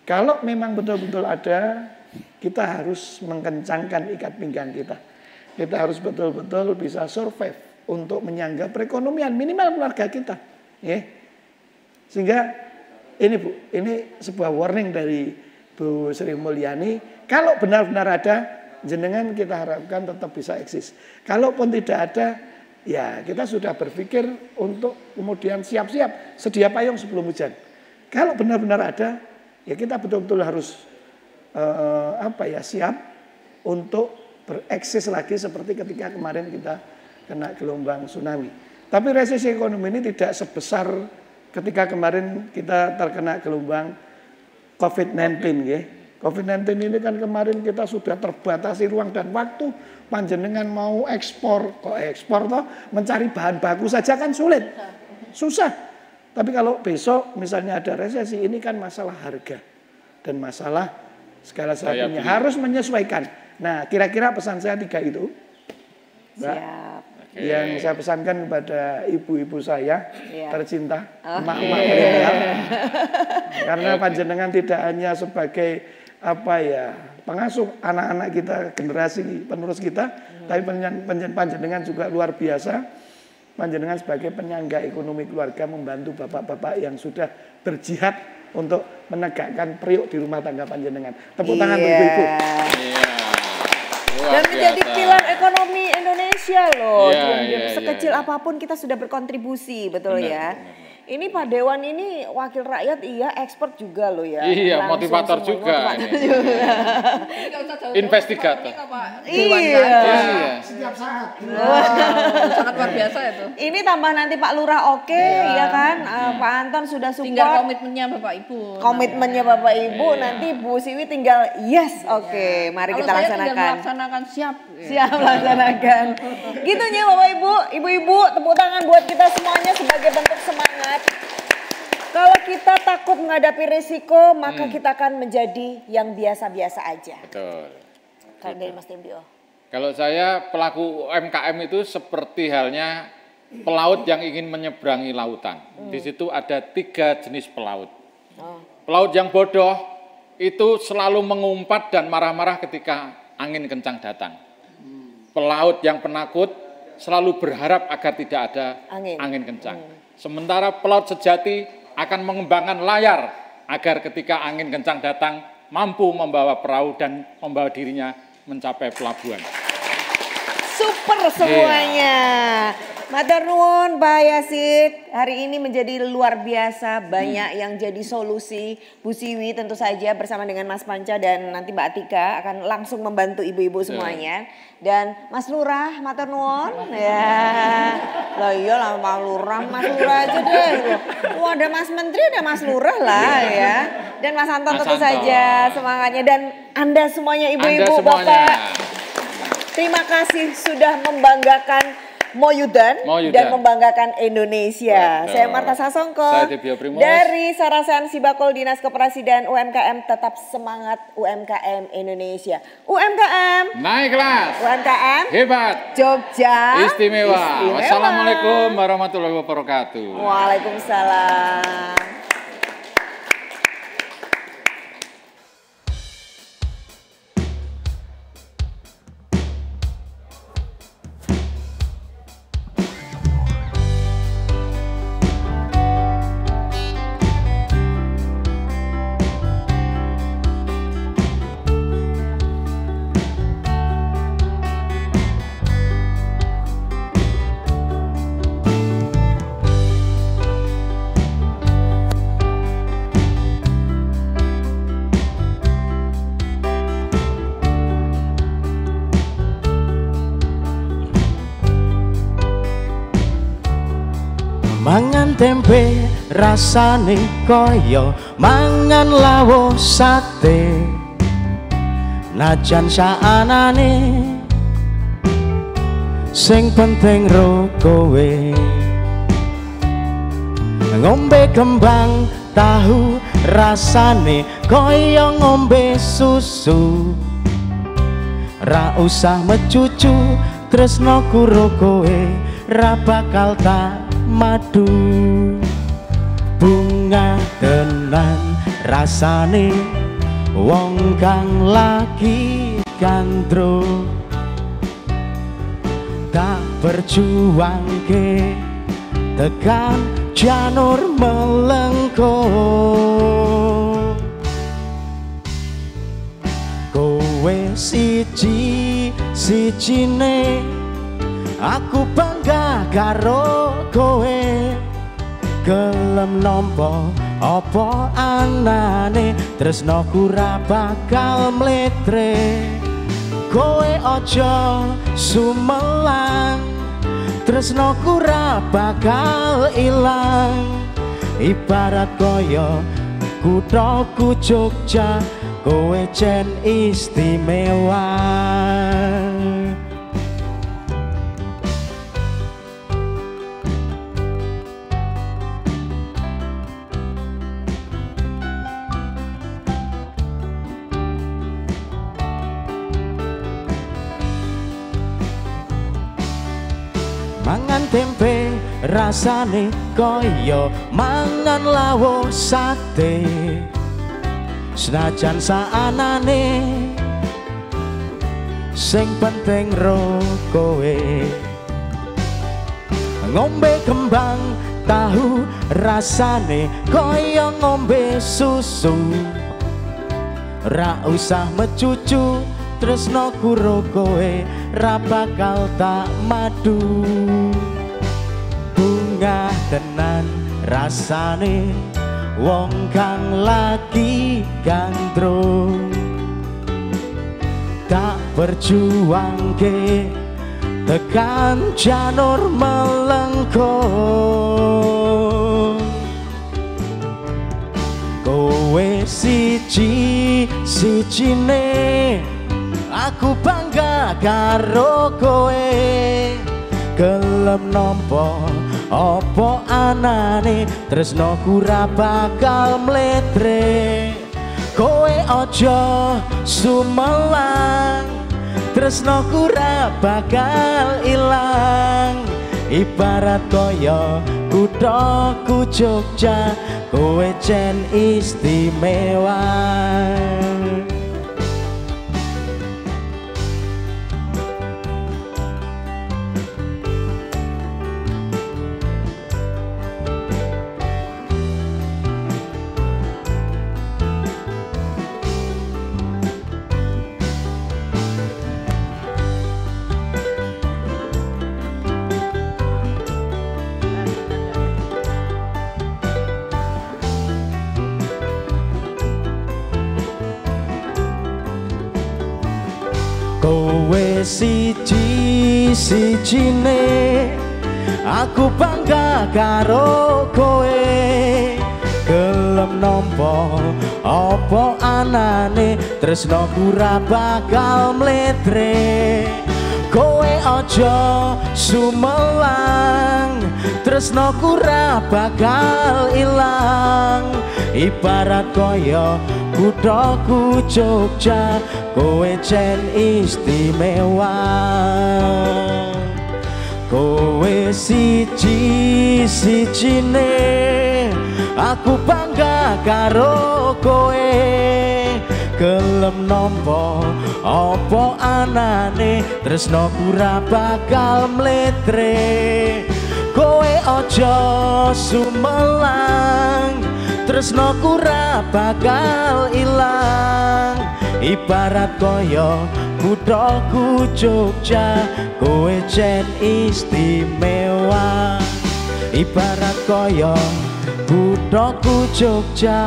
Kalau memang betul-betul ada, kita harus mengencangkan ikat pinggang kita. Kita harus betul-betul bisa survive untuk menyangga perekonomian minimal keluarga kita. Sehingga ini Bu, ini sebuah warning dari Bu Sri Mulyani, kalau benar-benar ada, jenengan kita harapkan tetap bisa eksis. Kalaupun tidak ada, ya kita sudah berpikir untuk kemudian siap-siap sedia payung sebelum hujan. Kalau benar-benar ada, ya kita betul-betul harus siap untuk bereksis lagi seperti ketika kemarin kita kena gelombang tsunami. Tapi resesi ekonomi ini tidak sebesar ketika kemarin kita terkena gelombang COVID-19 ya. COVID-19 ini kan kemarin kita sudah terbatasi ruang dan waktu, panjenengan mau ekspor toh mencari bahan baku saja kan sulit. Susah. Tapi kalau besok misalnya ada resesi, ini kan masalah harga dan masalah segala sesuatunya harus menyesuaikan. Nah, kira-kira pesan saya 3 itu. Mbak, yang saya pesankan kepada ibu-ibu saya tercinta, emak-emak milenial. Karena panjenengan tidak hanya sebagai pengasuh anak-anak kita, generasi penerus kita, tapi panjenengan juga luar biasa. Panjenengan sebagai penyangga ekonomi keluarga membantu bapak-bapak yang sudah berjihad untuk menegakkan periuk di rumah tangga panjenengan. Tepuk tangan untuk ibu-ibu. Dan menjadi pilar ekonomi Indonesia loh. Sekecil apapun kita sudah berkontribusi, betul ya. Ini Pak Dewan ini wakil rakyat, expert juga loh ya. Iya, motivator juga. Investigator. Iya. Setiap saat. Sangat luar biasa itu. Ini tambah nanti Pak Lurah ya kan. Pak Anton sudah support. Tinggal komitmennya Bapak Ibu. Komitmennya Bapak Ibu, nanti Bu Siwi tinggal mari kita laksanakan. Tinggal melaksanakan, siap laksanakan. Gitunya Bapak Ibu, ibu-ibu, tepuk tangan buat kita semuanya sebagai bentuk semangat. Kalau kita takut menghadapi risiko, maka kita akan menjadi yang biasa-biasa aja. Betul. Kalau dari Mas Timdio. Kalau saya pelaku UMKM itu seperti halnya pelaut yang ingin menyeberangi lautan. Di situ ada 3 jenis pelaut. Pelaut yang bodoh itu selalu mengumpat dan marah-marah ketika angin kencang datang. Pelaut yang penakut selalu berharap agar tidak ada angin kencang. Sementara pelaut sejati akan mengembangkan layar agar ketika angin kencang datang mampu membawa perahu dan membawa dirinya mencapai pelabuhan. Super semuanya. Matur nuwun Pak Yasid, hari ini menjadi luar biasa, banyak yang jadi solusi. Bu Siwi tentu saja bersama dengan Mas Panca dan nanti Mbak Atika akan langsung membantu ibu-ibu semuanya. Dan Mas Lurah, matur nuwun. Lah iya lah Mas Lurah aja deh. Ada Mas Menteri, ada Mas Lurah lah ya. Dan Mas Anton tentu saja semangatnya, dan Anda semuanya ibu-ibu, Bapak. Terima kasih sudah membanggakan Moyudan dan membanggakan Indonesia. Betul. Saya Marta Sasongko dari Sarasan Sibakul Dinas Koperasi dan UMKM. Tetap semangat UMKM Indonesia. UMKM naik kelas. UMKM hebat. Jogja istimewa. Wassalamualaikum warahmatullahi wabarakatuh. Waalaikumsalam. Mangan tempe rasane kaya mangan lawuh sate, najan saanane sing penting ro kowe. Ngombe kembang tahu rasane kaya ngombe susu, ra usah mecucu tresnoku ro kowe, ra bakal tak madu. Bunga tenan rasane wong kang lagi gandro, tak berjuangke tekan janur melengko. kowe siji-sijine aku bangga karo kowe gelem nampa apa anane tresnaku ra bakal mletre kowe aja sumelang tresnaku ra bakal ilang ibarat kaya kuthaku Jogja kowe jen istimewa. Mangan tempe rasane kaya mangan lawo sate senajan saanane sing penting ro kowe ngombe kembang tahu rasane kaya ngombe susu ra usah mecucu tresnaku ro kowe ra bakal tak madu bunga tenan rasane wong kang lagi gandrung tak berjuangke tekan janur melengkung kowe siji-sijine aku bangga karo kowe gelem nampa apa anane tresnaku ra bakal mletre kowe aja sumelang tresnaku ra bakal ilang ibarat kaya kuthaku Jogja kowe jen istimewa. Kowe siji-sijine aku bangga karo kowe gelem nampa apa anane tresnaku ra bakal mletre kowe aja sumelang tresnaku ra bakal ilang ibarat kaya kuthaku Jogja kowe jen istimewa kowe siji-sijine aku bangga karo kowe gelem nampa apa anane tresnaku ra bakal mletre kowe aja sumelang tresnaku ra bakal ilang ibarat kaya kuthaku Jogja kowe jen istimewa ibarat kaya kuthaku Jogja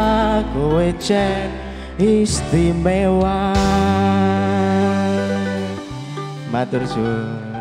kowe jen istimewa matur suwun.